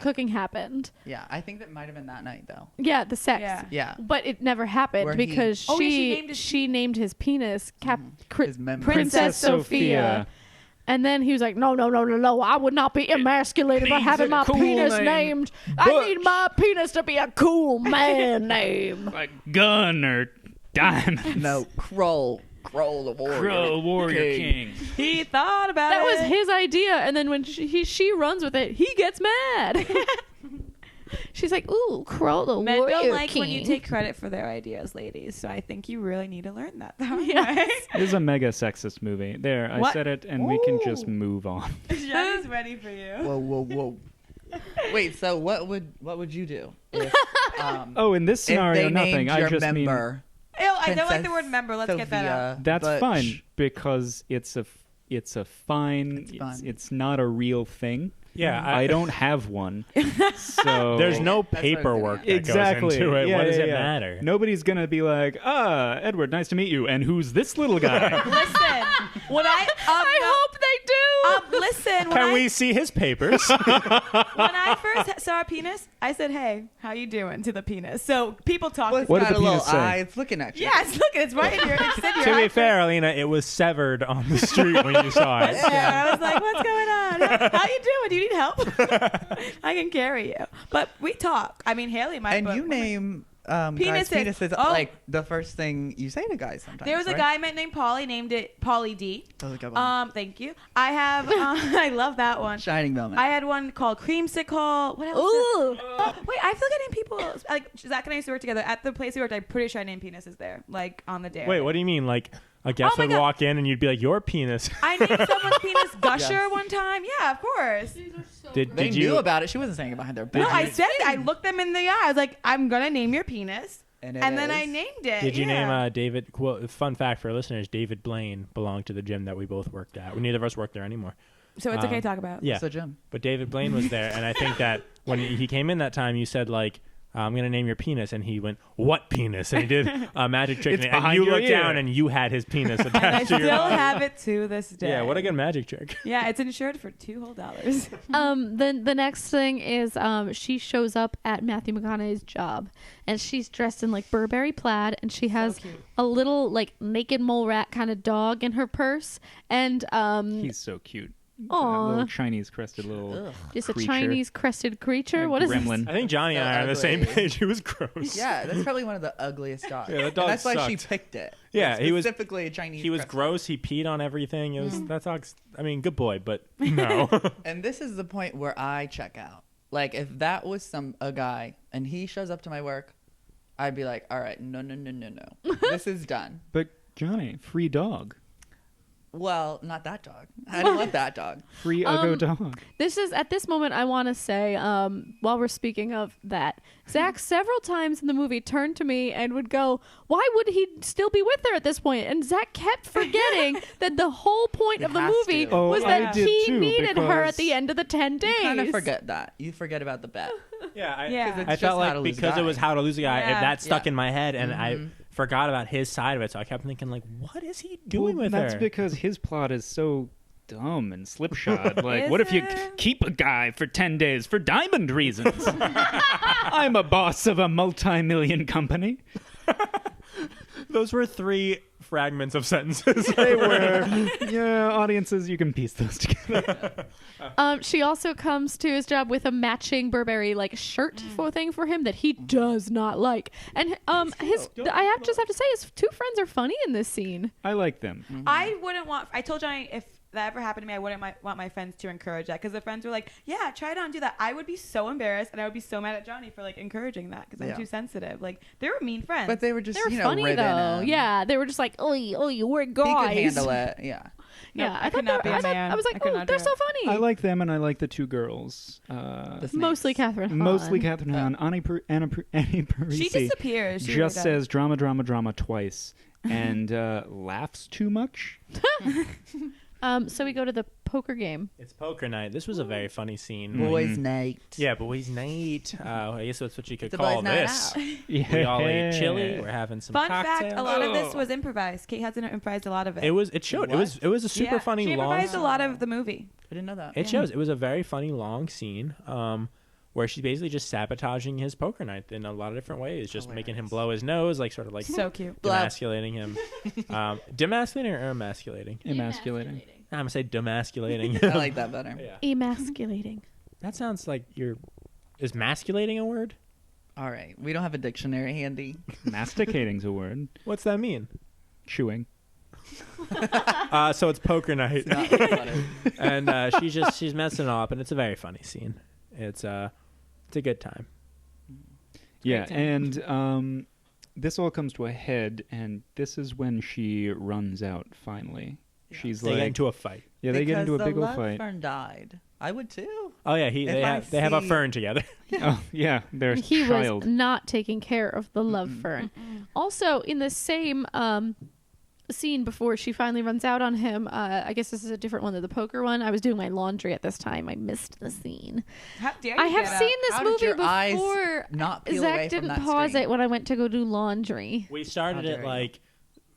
cooking happened. Yeah, I think that might have been that night though. Yeah, the sex. Yeah. Yeah. But it never happened Where he- because Oh, yeah, she she named his penis His member. Princess Sophia. And then he was like, no, I would not be emasculated by needs having a my cool penis name. named. I Butch. need my penis to be a cool man name. Like Gun or Diamond. No, Kroll the warrior. Crow Warrior King. He thought about That it. was his idea. And then when she runs with it, he gets mad. She's like, ooh, Crow the Men Warrior don't like King. when you take credit for their ideas, ladies. So I think you really need to learn that. Though. Yes. This is a mega sexist movie. There, I What? said it, and we can just move on. Jenny's ready for you. Whoa. Wait, so what would you do if, Oh, in this if scenario, they nothing. named I your just mean Ew, member I don't like the Princess word member. Let's get that out. Sophia that's Butch? fine because it's a fine. It's fun. It's not a real thing. Yeah. I don't have one. So There's no what I was paperwork that exactly goes into it. Yeah, What does yeah, it yeah. matter? Nobody's gonna be like, Edward, nice to meet you. And who's this little guy? Listen, when I hope they do. listen, Can we see his papers? when I first saw a penis, I said, "Hey, how you doing?" to the penis. So people talk. Well, it's What did got the a little penis say? eye. It's looking at you. Yes, look, it's right in your. It's in your To be eye. fair, Alina, it was severed on the street when you saw it. Yeah, I was like, "What's going on? How you doing? Do you need help? I can carry you." But we talk. I mean, Haley might. And but you women- name Penises. guys' penises Oh. like the first thing you say to guys sometimes. There was a right? guy I met named Paulie, named it Paulie D. That was a good one. Thank you. I have. I love that one. Shining moment. I had one called Creamsicle. What else? Ooh. Wait, I feel like I named people like Zach and I used to work together at the place we worked. I'm pretty sure I named penises there, like on the day. Wait, what do you mean? Like a guest my would God. walk in and you'd be like, "Your penis." I named someone's penis Gusher Yes. one time. Yeah, of course. Did they did knew you? about it. She wasn't saying it behind their back. No, I said it. I looked them in the eye. I was like, I'm gonna name your penis, And it and then I is. named it. Did you yeah. name David? Well, fun fact for listeners: David Blaine belonged to the gym that we both worked at. Neither of us work there anymore. So it's okay to talk about. Yeah, So Jim. but David Blaine was there, and I think that when he came in that time, you said like, "I'm gonna name your penis," and he went, "What penis?" And he did a magic trick, It's and behind you your looked ear. down, and you had his penis And I attached to still your body. have it to this day. Yeah, what a good magic trick. Yeah, it's insured for $2 whole. Then the next thing is she shows up at Matthew McConaughey's job and she's dressed in like Burberry plaid and she has cute. a little like naked mole rat kind of dog in her purse and He's so cute. Aw. Little Chinese crested little just a creature. Chinese crested creature. Like What is gremlin. I think Johnny and I are on the same ugly. page. It was gross. Yeah, that's probably one of the ugliest dogs. Yeah, that And dog that's why she sucked. picked it. Yeah, It's he was- specifically a Chinese. He was crested. gross. He peed on everything. It was that dog's. I mean, good boy, but no. And this is the point where I check out. Like, if that was a guy and he shows up to my work, I'd be like, all right, no. This is done. But Johnny, free dog. Well, not that dog. I don't want that dog. Free Uggo dog. This is at this moment I want to say, while we're speaking of that, Zach several times in the movie turned to me and would go, "Why would he still be with her at this point?" And Zach kept forgetting that the whole point of the has movie to. was that did he too, needed her at because the end of the 10 days. You kind of forget that. You forget about the bet. Yeah, Yeah. I It's felt just how like to lose a because it guy. was how to lose a guy, Yeah. that stuck Yeah. in my head, and I forgot about his side of it. So I kept thinking, like, what is he doing with That's her? because his plot is so dumb and slipshod. Like, Is what if you it? keep a guy for 10 days for diamond reasons? I'm a boss of a multi-million company. Those were 3 fragments of sentences. They were. Yeah, audiences, you can piece those together. She also comes to his job with a matching Burberry shirt thing for him that he does not like. And just have to say his 2 friends are funny in this scene. I like them. I wouldn't want. I told Johnny if that ever happened to me, I wouldn't want my friends to encourage that because the friends were like, "Yeah, try it on, do that." I would be so embarrassed, and I would be so mad at Johnny for encouraging that because I'm Yeah. too sensitive. Like they were mean friends. But they were just, They were funny ribbing though. him. Yeah, they were just like, "Oh, we're He guys." could handle it. Yeah. Yeah, Nope, I I thought could not they were- be a I thought- man. I was I like, could "Oh, not do they're it." so funny." I like them, and I like the 2 girls. snakes. Mostly Kathryn Hahn. Mostly Kathryn Hahn. Annie Parisi She disappears. She just really says drama, drama, drama twice and laughs too much. So we go to the poker game. It's poker night. This was a very funny scene. Boys' night. Yeah, boys' night. I guess that's what you could It's a call boys' night this. out. We all ate chili. We're having some Fun cocktails. fact: a lot of this was improvised. Kate Hudson improvised a lot of it. It showed. What? It was a super funny She long. improvised a lot of the movie. I didn't know that. It shows. It was a very funny long scene. Where she's basically just sabotaging his poker night in a lot of different ways, just making him blow his nose, sort of So cute. demasculating him. Demasculating or emasculating? Emasculating. I'm gonna say demasculating. I like that better. Yeah. Emasculating. That sounds like is masculating a word? All right. We don't have a dictionary handy. Masticating's a word. What's that mean? Chewing. So it's poker night, Not funny. and she's messing up, and it's a very funny scene. It's a good time. Yeah, time. and this all comes to a head, and this is when she runs out finally. She's They get like, into a fight. yeah, they get into a Because big the old love fight. fern died. I would too. Oh yeah, If they have a see- fern together. Oh, yeah, their He child. was not taking care of the love fern. Also, in the same scene before she finally runs out on him, I guess this is a different one than the poker one. I was doing my laundry at this time. I missed the scene. How dare you I have get seen up? this How did movie your eyes before. not peel Zach away from didn't that pause screen? it when I went to go do laundry. We started How it dare you.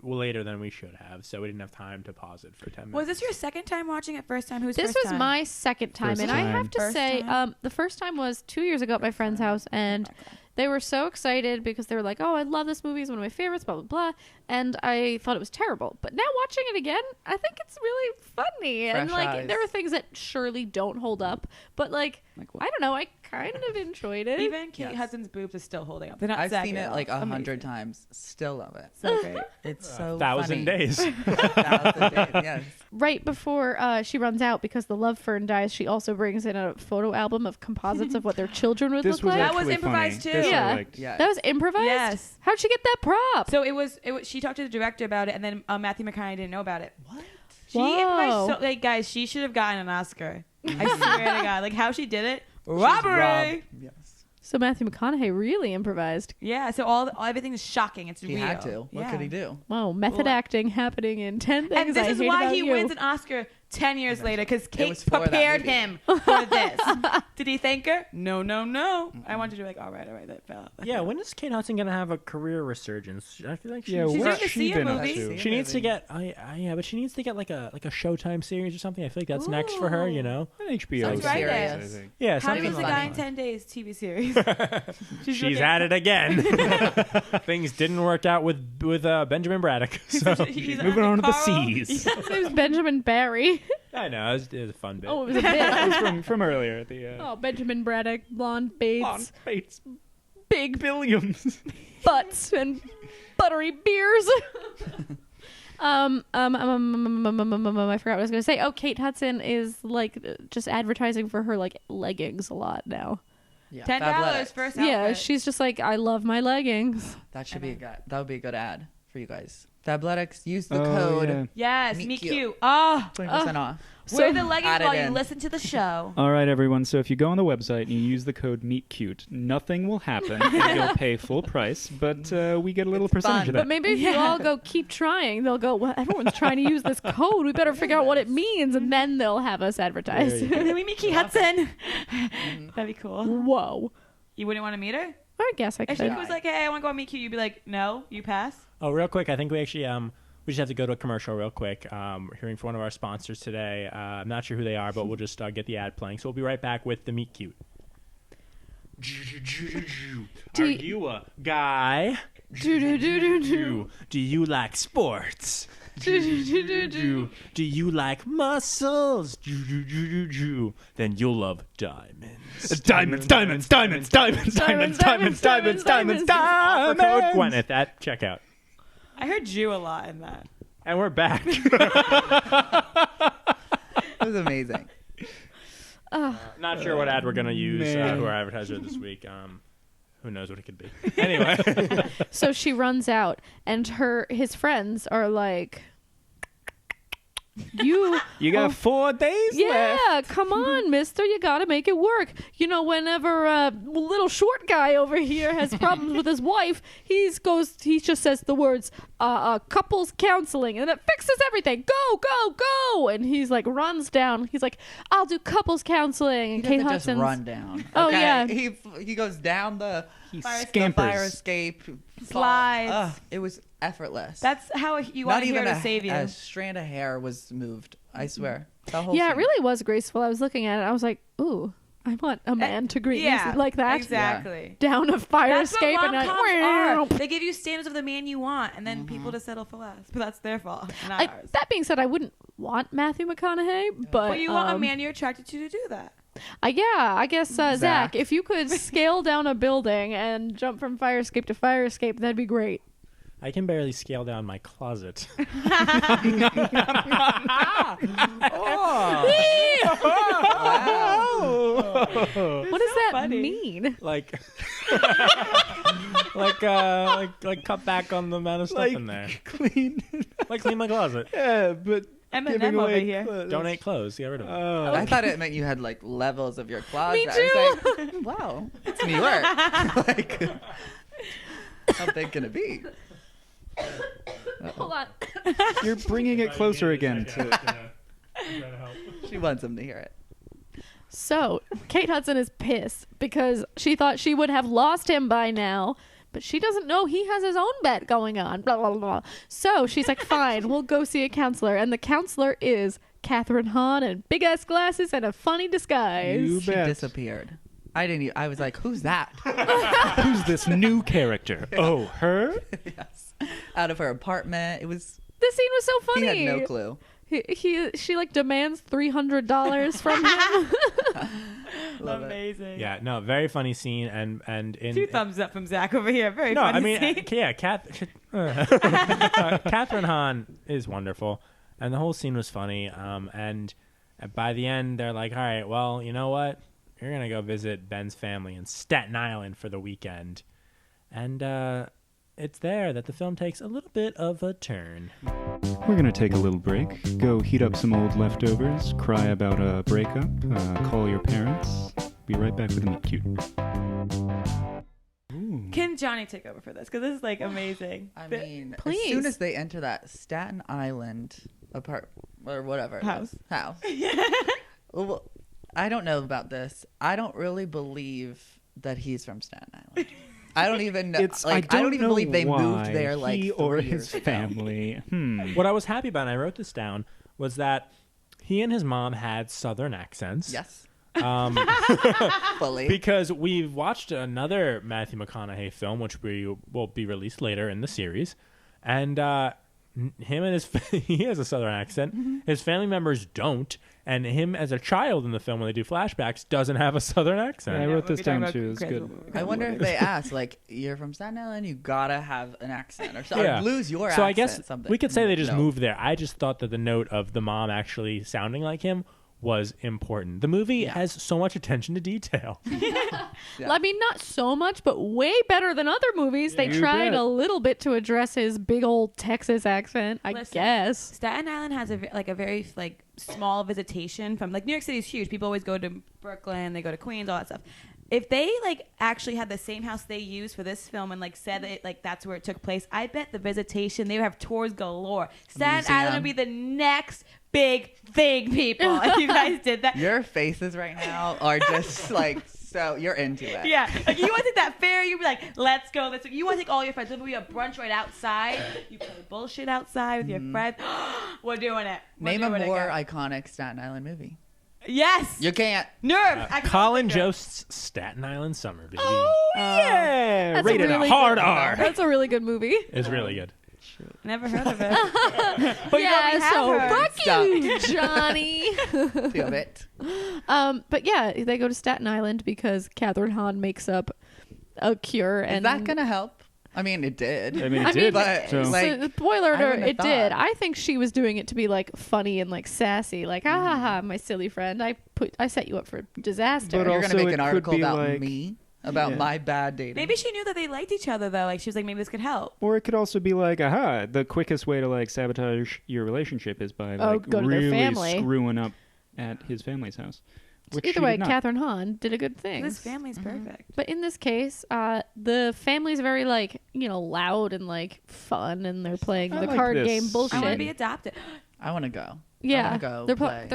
later than we should have, so we didn't have time to pause it for 10 minutes. Was this your second time watching it? First time? Who's This first was time? my second time, First and I time. have to First say, time? the first time was 2 years ago at my friend's house, and they were so excited because they were like, "Oh, I love this movie; it's one of my favorites." Blah blah blah, and I thought it was terrible. But now watching it again, I think it's really funny, and Fresh like eyes. there are things that surely don't hold up, but like Like what? I don't know, I kind of enjoyed it. Even Kate Yes. Hudson's boobs are still holding up. They're not I've sagging seen at it all. like 100 Amazing. times. Still love it. So great. It's so 1,000 funny. days. 1,000 days. Yes. Right before she runs out because the love fern dies, she also brings in a photo album of composites of what their children would This look was like. That was actually improvised funny. too. This I Yeah. liked. Yes. That was improvised? Yes. How'd she get that prop? So it was. She talked to the director about it, and then Matthew McConaughey didn't know about it. What? She Whoa. improvised. So, guys, she should have gotten an Oscar. I swear to God, how she did it, She's robbery. robbed. Yes. So Matthew McConaughey really improvised. Yeah. So everything is shocking. It's He real. had to. What could he do? Wow, method Well, acting happening in 10 things And this I is hate why about he you. wins an Oscar 10 years later, because Kate was for that prepared movie. him for this. Did he thank her? No. I wanted to be like, all right, that fell. Yeah, when is Kate Hudson gonna have a career resurgence? I feel like Yeah, She's where's doing a she Sia been up movie. to? she needs to get. Yeah, but she needs to get like a Showtime series or something. I feel like that's next for her. You know? An HBO Sounds right series, there. I think. Yeah, How something does a like guy that. in 10 days TV series? She's at it again. Things didn't work out with Benjamin Braddock. So He's Moving on to the Carl. seas. It was Benjamin Barry. I know it was a fun bit. Oh, it was a bit. That was from earlier at the Oh, Benjamin Braddock, blonde Bates, Lon Bates big Williams. butts, and buttery beers. I forgot what I was going to say. Oh, Kate Hudson is just advertising for her leggings a lot now. Yeah. $10 Fabletics. first outfit. Yeah, she's just like, I love my leggings. That should be a good. That would be a good ad for you guys. Fabletics, use the code. Yeah. Yes, Meet meet cute. cute. Oh, 20% off. wear the leggings add it while you in. listen to the show. All right, everyone. So if you go on the website and you use the code MEETCUTE, nothing will happen. You'll pay full price, but we get a little percentage fun. of that. But maybe if you all go keep trying, they'll go, well, everyone's trying to use this code. We better figure out what it means, and then they'll have us advertise. There you And then we meet Kate Hudson. That'd be cool. Whoa. You wouldn't want to meet her? I guess I If could. she was like, hey, I want to go meet Kate, you'd be like, no, you pass? Oh, real quick, I think we actually we just have to go to a commercial real quick. We're hearing from one of our sponsors today. I'm not sure who they are, but we'll just get the ad playing. So we'll be right back with the Meet Cute. Are you a guy? Do you like sports? Do you like muscles? Then you'll love diamonds. Diamonds. Offer code Gwyneth at checkout. I heard Jew a lot in that. And we're back. It was amazing. Not sure what ad we're going to use who our advertiser this week. Who knows what it could be. Anyway. So she runs out, and his friends are like, You got 4 days left. yeah, come on, mister. You got to make it work. You know, whenever little short guy over here has problems with his wife, he just says the words, couples counseling, and it fixes everything. Go, go, go. And he's like, runs down. He's like, I'll do couples counseling. And He Kate doesn't just Hudson's run down. Oh, okay? yeah. He goes down the scampers. fire escape. Slides. It was effortless. That's how you want Not to hear even to save you. a strand of hair was moved. I swear. The whole Yeah, it scene. really was graceful. I was looking at it. I was like, ooh, I want a man to greet me like that. Exactly. Down a fire That's escape what and rom-coms are. They give you standards of the man you want, and then people to settle for less. But that's their fault, not ours. That being said, I wouldn't want Matthew McConaughey, but But you want a man you're attracted to do that. I guess Zach, Zach. if you could scale down a building and jump from fire escape to fire escape, that'd be great. I can barely scale down my closet. What does that funny. mean? like cut back on the amount of stuff in there. Clean. Like clean my closet. Yeah, but Eminem over here. Donate clothes. Get rid of it. Oh. I thought it meant you had like levels of your closet. Me I was like, wow, it's New York. Like, how big can it be? Hold on. You're bringing it closer again. She wants him to hear it. So, Kate Hudson is pissed because she thought she would have lost him by now, but she doesn't know he has his own bet going on. Blah, blah, blah. So she's like, fine, we'll go see a counselor. And the counselor is Kathryn Hahn and big-ass glasses and a funny disguise. You She bet. disappeared. I was like, who's that? Who's this new character? Oh, her? Yes. Out of her apartment. It was, This scene was so funny. he had no clue. She like demands $300 from him. Love it. Amazing. Yeah, no, very funny scene, and in 2 thumbs up from Zach over here. Very no, funny I mean, scene. Kathryn Hahn is wonderful, and the whole scene was funny. And by the end, they're like, "All right, well, you know what? You're gonna go visit Ben's family in Staten Island for the weekend," and it's there that the film takes a little bit of a turn. We're going to take a little break, go heat up some old leftovers, cry about a breakup, call your parents. Be right back with the Meet Cute. Ooh. Can Johnny take over for this? Because this is like amazing. I mean, Please. as soon as they enter that Staten Island apart or whatever it House. is, house. Well, I don't know about this. I don't really believe that he's from Staten Island. I don't even know. I don't even believe they moved there like he 3 or years his ago. family. What I was happy about, and I wrote this down, was that he and his mom had Southern accents. Yes, Um, fully. because we've watched another Matthew McConaughey film, which will be released later in the series, and him and he has a Southern accent. Mm-hmm. His family members don't, and him as a child in the film when they do flashbacks doesn't have a Southern accent. I wrote we'll this be talking down about too. It's good. I wonder if they ask, like, you're from Staten Island, you gotta have an accent or something. Yeah. Or lose your accent. So I guess something. we could say they just No. moved there. I just thought that the note of the mom actually sounding like him was important. The movie has so much attention to detail. I mean, not so much, but way better than other movies. They tried a little bit to address his big old Texas accent, I guess. Staten Island has a very small visitation from, like, New York City is huge. People always go to Brooklyn, they go to Queens, all that stuff. If they actually had the same house they used for this film and said that that's where it took place, I bet the visitation, they would have tours galore. Staten Island would be the next big thing, people. If you guys did that, your faces right now are just so you're into it. Yeah, you want to take that fair, you'd be like, let's go. You want to take all your friends. There'll be a brunch right outside. You play bullshit outside with your friends. We're doing it. Name a more iconic Staten Island movie. Yes. You can't. Nerve. Colin Jost's Staten Island Summer, baby. Oh, yeah. That's Rated really hard good. R. That's a really good movie. It's really good. Never heard of it. But fuck you, Johnny. Feel it. But yeah, they go to Staten Island because Kathryn Hahn makes up a cure. Is that going to help? I mean, it did. I mean, it did. But, so. Spoiler alert, it thought. did. I think she was doing it to be funny and sassy, ha ha ha, my silly friend. I set you up for disaster. But you're also going to make it an could article be about me, about my bad dating. Maybe she knew that they liked each other, though. She was like, maybe this could help. Or it could also be aha, the quickest way to sabotage your relationship is by go to their really family. screwing up at his family's house. Either way, Kathryn Hahn did a good thing. This family's perfect. But in this case, the family's very loud and fun, and they're playing the card game bullshit. I want to be adopted. I want to go. Yeah, I wanna go they're play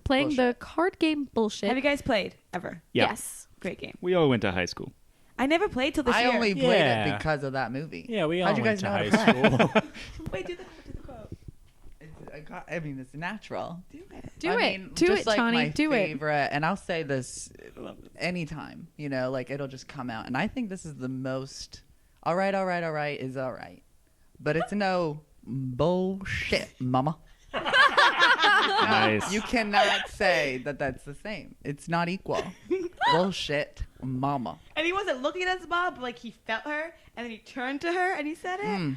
playing the bullshit. card game bullshit. Have you guys played ever? Yeah. Yes. Great game. We all went to high school. I never played till this year. I only played Yeah. it because of that movie. Yeah, we all How'd you went guys to know high how to play? school. Wait, do the quote. I mean, it's natural. Do it. Do I it. mean, Do just it, Johnny. My Do it. favorite, and I'll say this anytime, it'll just come out. And I think this is the most, all right is all right. But it's no bullshit, mama. Nice. You cannot say that that's the same. It's not equal. Bullshit, mama. And he wasn't looking at his mom, but he felt her, and then he turned to her and he said it.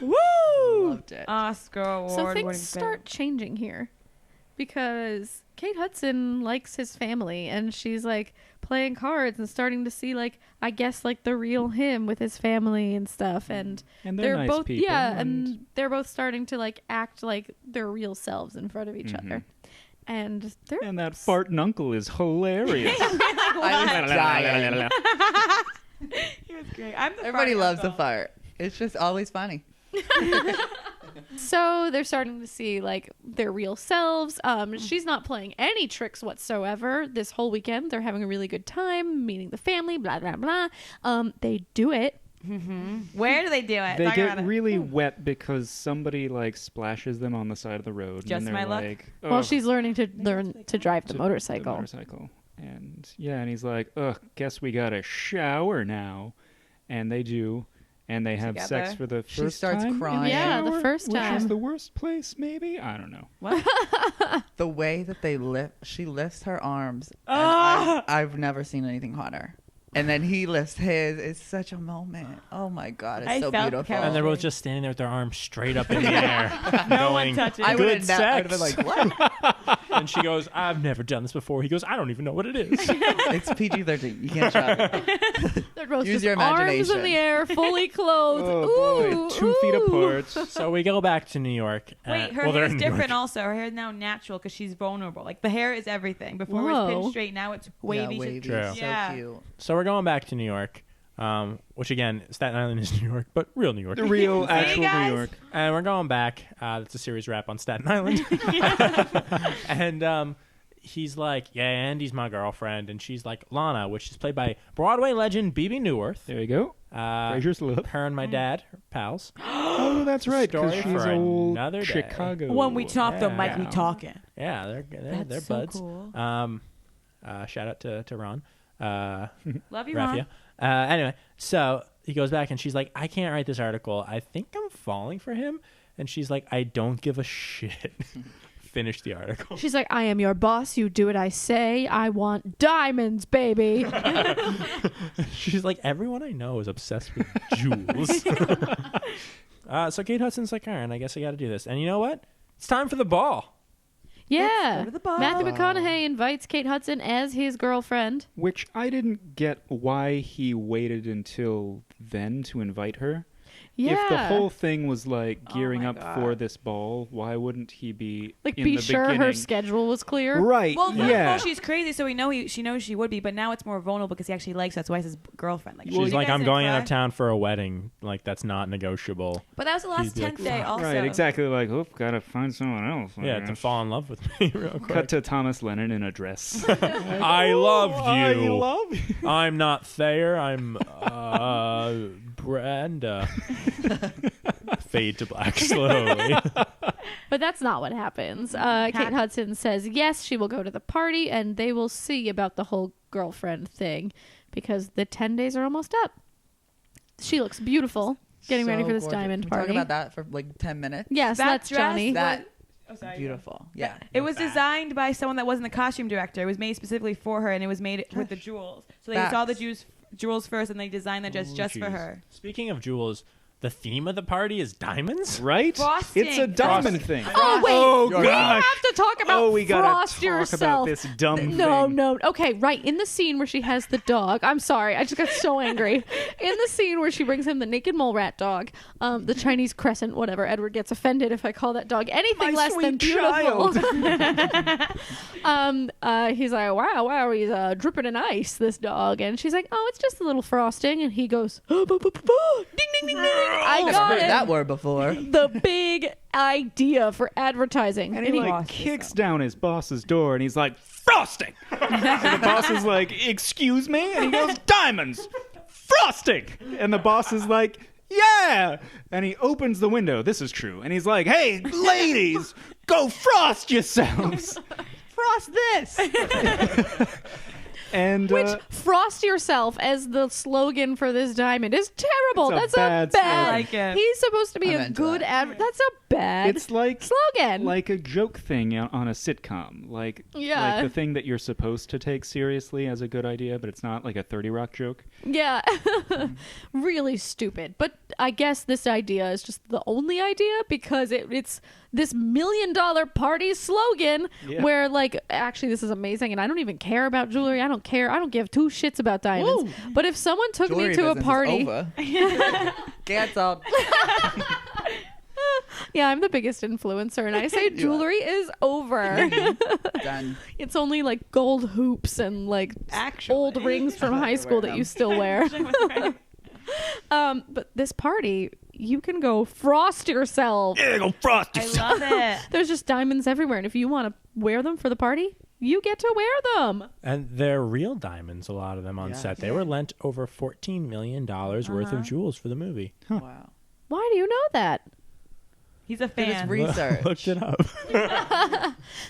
Woo! Loved it. Oscar award. So things start changing here because Kate Hudson likes his family, and she's playing cards and starting to see I guess the real him with his family and stuff, and they're nice both people, and they're both starting to act like their real selves in front of each other, and that farting uncle is hilarious. I was dying. He was great. I'm the Everybody farting loves uncle. a fart. It's just always funny. So they're starting to see their real selves. She's not playing any tricks whatsoever this whole weekend. They're having a really good time meeting the family, blah blah blah. They do it. Where do they do it? They Talk get about it. really wet because somebody splashes them on the side of the road. Just and my they're luck? Well, "Ugh." she's learning to drive the motorcycle. And and he's like, ugh, guess we got a shower now. And they do. And they have sex Together? for the She first starts time. in the crying. Yeah, the shower, first Which time. is the worst place, maybe? I don't know. The way that she lifts her arms. And I've never seen anything hotter. And then he lifts his. It's such a moment. Oh my God, it's I so felt beautiful. Kevin. And they're both just standing there with their arms straight up in the air. No one going, touches. I good would have been sex. like, what? And she goes, I've never done this before. He goes, I don't even know what it is. It's PG-13. You can't shout it. They're both Use just your arms in imagination. the air, fully clothed. Oh, Ooh, boy. 2 feet ooh. apart. So we go back to New York. Wait, her well, they're hair is in New York. different also. Her hair is now natural because she's vulnerable. The hair is everything. Before it was Whoa. pinned straight, now it's wavy. Yeah, wavy. True. So Yeah. cute. So we're going back to New York, which again, Staten Island is New York, but real New York. The real, actual guys? New York. And we're going back. That's a series wrap on Staten Island. And he's like, yeah, Andy's my girlfriend. And she's like, Lana, which is played by Broadway legend Bebe Neuwirth. There you go. Fraser's love. Her and my dad are pals. Oh, that's right. Because Story she's for old another day. Chicago. When we talk, the Yeah. mic we talking. Yeah, they're That's so buds. cool. Shout out to Ron. Love you, Raffia. Ron. Anyway, so he goes back and she's like, I can't write this article. I think I'm falling for him. And she's like, I don't give a shit. Finish the article. She's like, I am your boss. You do what I say. I want diamonds, baby. She's like, everyone I know is obsessed with jewels. So Kate Hudson's like, all right, I guess I got to do this. And you know what? It's time for the ball. Yeah. go to the bar. Matthew McConaughey invites Kate Hudson as his girlfriend. Which I didn't get why he waited until then to invite her. Yeah. If the whole thing was like gearing my up God. for this ball, why wouldn't he be Like, in be the sure her beginning? schedule was clear. Right. Well, first of yeah. all, she's crazy, so she knows she would be, but now it's more vulnerable because he actually likes her. That's why it's his girlfriend. Like, She's you like, guys I'm didn't going out cry? of town for a wedding. Like, that's not negotiable. But that was the last He'd be like, 10th day also. Right, exactly. Like, gotta find someone else. I Yeah, guess. to fall in love with me real quick. Cut to Thomas Lennon in a dress. I love you. I love you. I'm not Thayer. I'm Brenda. Fade to black slowly. But that's not what happens. Kate Hudson says yes, she will go to the party, and they will see about the whole girlfriend thing because the 10 days are almost up. She looks beautiful getting ready for this gorgeous. diamond Can we party. talk about that for like 10 minutes? Yes, That that's dress Johnny. That Oh, sorry. beautiful. Yeah. It was designed by someone that wasn't the costume director. It was made specifically for her, and it was made with the jewels. So they saw the jewels first, and they designed the dress Ooh, just for jeez. her. Speaking of jewels, the theme of the party is diamonds? Right? Frosting. It's a diamond thing. Oh, wait. Oh, We gosh. have to talk about we gotta Frost talk yourself. about this dumb thing. No. Okay, right. In the scene where she has the dog, I'm sorry, I just got so angry. In the scene where she brings him the naked mole rat dog, the Chinese crescent, whatever. Edward gets offended if I call that dog anything My less than sweet beautiful. child. He's like, wow, he's dripping in ice, this dog. And she's like, oh, it's just a little frosting. And he goes, ding, ding, ding, ding. I Never got heard it. that word before. The big idea for advertising. And he like lost kicks himself. down his boss's door and he's like, frosting! And the boss is like, excuse me? And he goes, diamonds! Frosting! And the boss is like, yeah! And he opens the window. This is true. And he's like, hey, ladies, go frost yourselves! Frost this! And Which frost yourself as the slogan for this diamond is terrible. It's a That's bad a slogan. bad. I like it. He's supposed to be I'm a into good that. advert. That's a bad it's like slogan. like a joke thing on a sitcom. Like the thing that you're supposed to take seriously as a good idea, but it's not, like a 30 Rock joke. Yeah. Really stupid. But I guess this idea is just the only idea because it's this $1 million party slogan where, like, actually this is amazing and I don't even care about jewelry. I don't care. I don't give two shits about diamonds. Woo. But if someone took Jewelry me to a business is party. over. Cancelled. Yeah, I'm the biggest influencer and I say jewelry is over. Done. It's only like gold hoops and like Actually. old rings from high school that you still wear. But this party, you can go frost yourself. Yeah, go frost I yourself. love it. There's just diamonds everywhere, and if you want to wear them for the party, you get to wear them. And they're real diamonds, a lot of them on Yeah. set. They were lent over $14 million worth of jewels for the movie. Wow. Why do you know that? He's a Did his fan. research. Looked it up.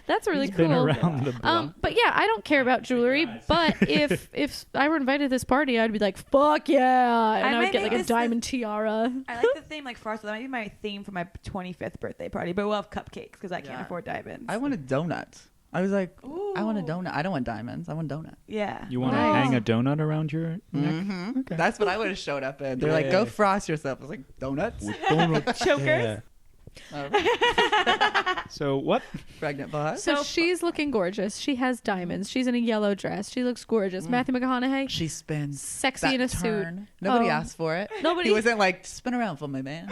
That's really He's cool. been around the block. But yeah, I don't care about jewelry. But if I were invited to this party, I'd be like, fuck yeah, and I would might get make like a this diamond tiara. I like the theme like frosted. That might be my theme for my 25th birthday party, but we'll have cupcakes because I can't Yeah. afford diamonds. I wanted donuts. I was like, I want a Ooh. donut. I don't want diamonds. I want donut. Yeah. You want to Nice. hang a donut around your neck? Mm-hmm. Okay. That's what I would have showed up in. They're Yeah, like, yeah, go yeah. frost yourself. I was like, donuts? Chokers. Yeah. So what? Pregnant pause. So she's looking gorgeous. She has diamonds. She's in a yellow dress. She looks gorgeous. Matthew McConaughey, She spins sexy that in a suit. turn. Nobody Oh. asked for it. Nobody- He wasn't like, spin around for me, man.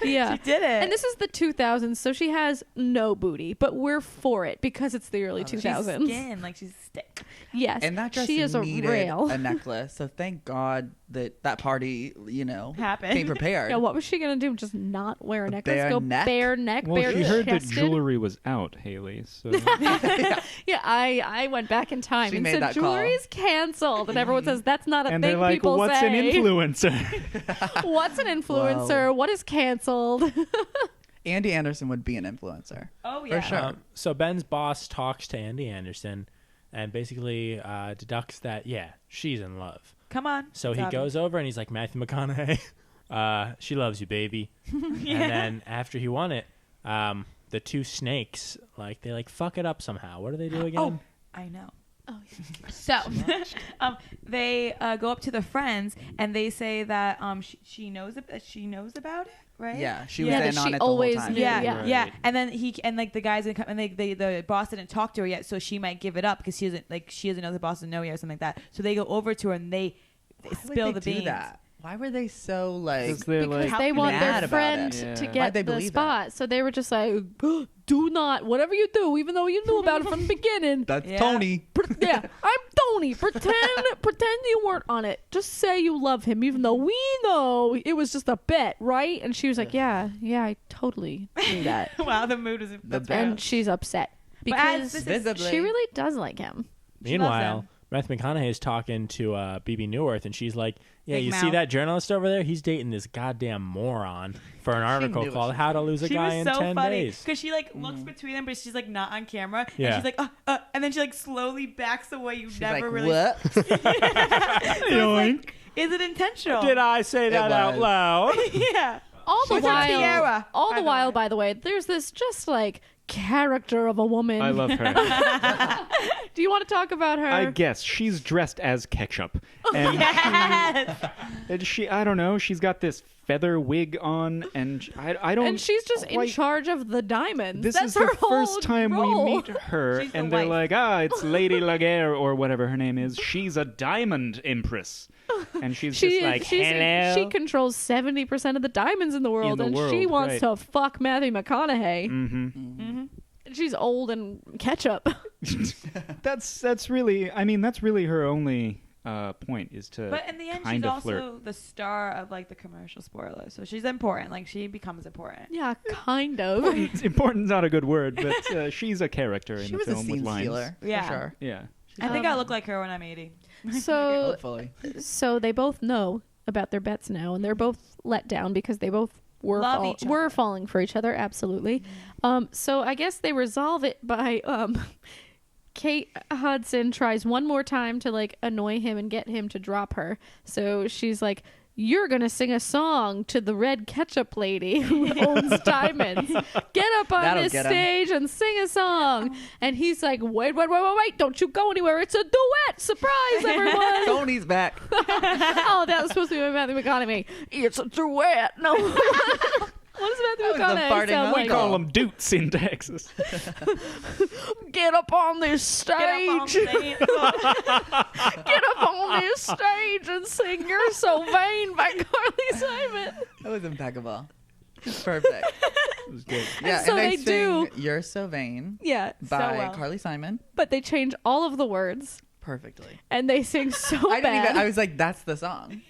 Yeah. She did it. And this is the 2000s, so she has no booty, but we're for it because it's the early She's 2000s. skin, like she's a stick. Yes. And that dress she is a needed rail. a necklace. So thank God that party, Happened. came prepared. Yeah, what was she gonna do? Just not wear a necklace? bare Go neck? bare neck, Well, bare she heard that chested? jewelry was out, Haley. So Yeah, I went back in time She and made said that call. jewelry's canceled, and everyone says that's not a and thing they're like, people "What's say. an influencer?" What's an influencer? What is canceled? Andy Anderson would be an influencer. Oh yeah. For sure. So Ben's boss talks to Andy Anderson and basically deducts that, yeah, she's in love. Come on. So It's he obvious. goes over and he's like, Matthew McConaughey, she loves you, baby. And then after he won it, the two snakes, they fuck it up somehow. What do they do again? Oh, I know. Oh, yeah. So, they go up to the friends and they say that she knows about it. right? Yeah, she was Yeah, in that on she it the whole always time. knew. Yeah, Yeah. yeah. Right. And then the guys didn't come, and the boss didn't talk to her yet, so she might give it up because she doesn't know the boss doesn't know yet or something like that. So they go over to her and they Why would spill they the do beans. that? Why were they so like? Because they're Because like, they want mad their about friend it. to Yeah. get Why'd they the believe spot. So they were just like, do not, whatever you do, even though you knew about it from the beginning. That's Yeah. Tony. Yeah, I'm Tony. Pretend you weren't on it. Just say you love him, even though we know it was just a bet, right? And she was like, yeah, I totally knew that. Wow, the mood is And she's upset But as because this is- Visibly. she really does like him. She loves Meanwhile, him. Matthew McConaughey is talking to BB Newirth, and she's like, "Yeah, Big you mouth. see that journalist over there? He's dating this goddamn moron for an article knew what called she "How to Lose a She Guy was in so 10 funny Days." because she like looks between them, but she's like not on camera. Yeah. And she's like, and then she like slowly backs away. You She's never like, really. what? So it's like, is it intentional? Did I say that out was. loud? Yeah. All the She's a while, tiara, all by the the while, way. by the way, there's this just like character of a woman. I love her. Do you want to talk about her? I guess she's dressed as ketchup, and Yes. I don't know. She's got this feather wig on, and I don't. And she's just in quite- charge of the diamonds. This That's is her the first whole time role. we meet her, She's the and they're wife. like, it's Lady Laguerre or whatever her name is. She's a diamond empress, and she's just like, hello. She controls 70% of the diamonds in the world, the and world, she wants right. to fuck Matthew McConaughey. Mm-hmm. And she's old and ketchup. That's really. I mean, that's really her only point is to. But in the end, she's kinda also flirt. the star of like the commercial spoiler, so she's important. Like she becomes important. Yeah, kind of. Important's not a good word, but she's a character in She the was a film with scene lines. stealer. Yeah. For sure. Yeah. I think I look like her when I'm 80. So, Hopefully. so they both know about their bets now, and they're both let down because they both were Love each other. were falling for each other. Absolutely. So I guess they resolve it by Kate Hudson tries one more time to like annoy him and get him to drop her. So she's like, "You're gonna sing a song to the red ketchup lady who owns diamonds. Get up on That'll this get 'em." stage and sing a song." And he's like, "Wait! Don't you go anywhere! It's a duet! Surprise, everyone!" Tony's back. Oh, that was supposed to be Matthew McConaughey. It's a duet. No. What does Matthew That was the McConaughey farting sound We like? call them dutes in Texas. Get up on this stage. Get up on stage. Get up on this stage and sing "You're So Vain" by Carly Simon. That was impeccable. It's perfect. It was good. Yeah, so and they sing do- "You're So Vain" Yeah, by well. Carly Simon but they change all of the words perfectly. and they sing so I didn't bad. even. I was like, "That's the song."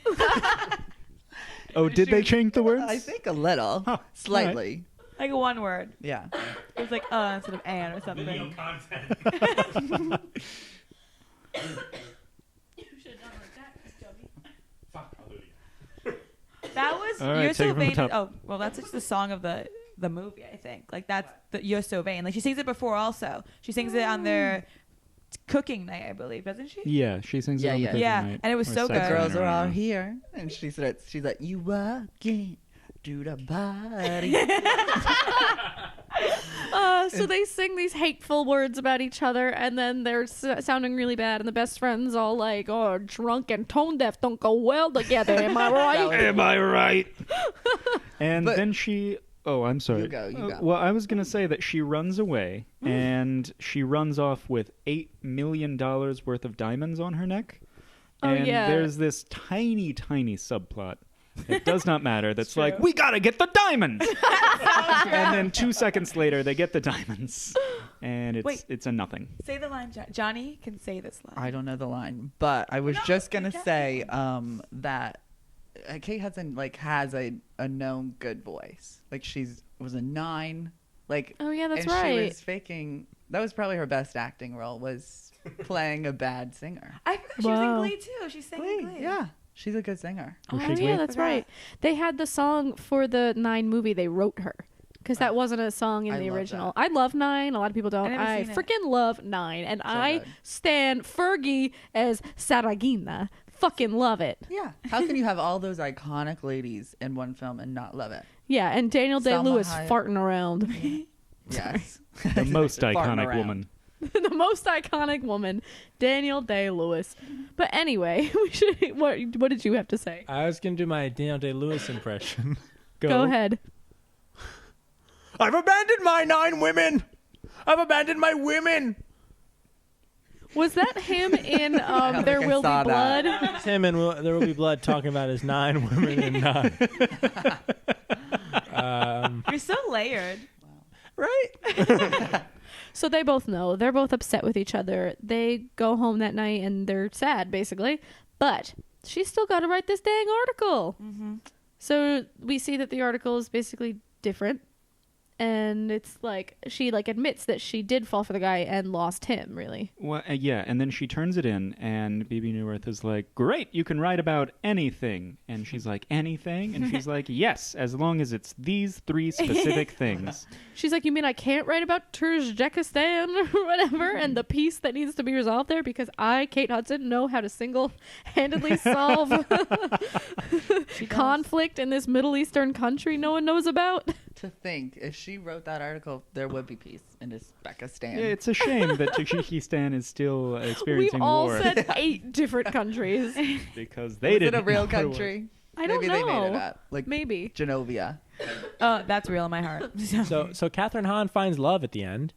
Oh, did they change the words? I think a little, Huh, slightly. Like one word. Yeah. It was like instead of "and" or something. That was All right, "You're take So it from the Vain." top. Oh, well, that's just the song of the movie. I think like that's the "You're So Vain." Like she sings it before. Also, she sings it on their cooking night, I believe, doesn't she? Yeah, she sings Yeah, it on yeah. the cooking Yeah, night. and it was Or so sex good. The night, girls I are don't all know. here, and she's like, "You walking through the body." So they sing these hateful words about each other, and then they're sounding really bad. And the best friend's all like, "Oh, drunk and tone deaf don't go well together." Am I right? Am I right? And But- then she. Oh, I'm sorry. You go. Well, I was gonna say that she runs away, and she runs off with $8 million worth of diamonds on her neck. Oh, And yeah. there's this tiny, tiny subplot. It does not matter. That's true. like, we gotta get the diamonds. And then 2 seconds later, they get the diamonds, and Wait. it's a nothing. Say the line, Johnny can say this line. I don't know the line, but I was No, just gonna you can't. say that Kate Hudson like has a known good voice. Like was a 9. Like Oh yeah, that's and right. she was faking. That was probably her best acting role, was playing a bad singer. I forgot she was in Wow. Glee too. She sang in Glee. Yeah, she's a good singer. Was Oh she yeah, Glee? that's Forgot. right. They had the song for the 9 movie. They wrote her because that wasn't a song in I the love original. that. I love 9. A lot of people don't. never I seen it. freaking love 9, and I good. stand Fergie as Saragina. Fucking love it. Yeah. How can you have all those iconic ladies in one film and not love it? Yeah, and Daniel Salma Day-Lewis Hayek. farting around. Yes. The most Farting iconic around. woman. The most iconic woman, Daniel Day-Lewis. But anyway, we should. What did you have to say? I was gonna do my Daniel Day-Lewis impression. Go ahead. I've abandoned my 9 women. I've abandoned my women. Was that him in There Will Be Blood? It's him in There Will Be Blood talking about his 9 women and 9. You're so layered. Right? So they both know. They're both upset with each other. They go home that night and they're sad, basically. But she's still got to write this dang article. Mm-hmm. So we see that the article is basically different. And it's like she admits that she did fall for the guy and lost him, really. Well, yeah, and then she turns it in, and BB Newirth is like, "Great, you can write about anything." And she's like, "Anything?" And she's like, "Yes, as long as it's these 3 specific things." She's like, "You mean I can't write about Tajikistan or whatever and the peace that needs to be resolved there because I, Kate Hudson, know how to single-handedly solve conflict in this Middle Eastern country no one knows about?" To think, if she wrote that article, there would be peace in Uzbekistan. Yeah, it's a shame that Tajikistan is still experiencing We all war. said 8 different countries. Because they didn't it a real know what it was. country? I don't Maybe know. they made it up. Like Maybe. Genovia. Oh, that's real in my heart. So Kathryn Hahn finds love at the end.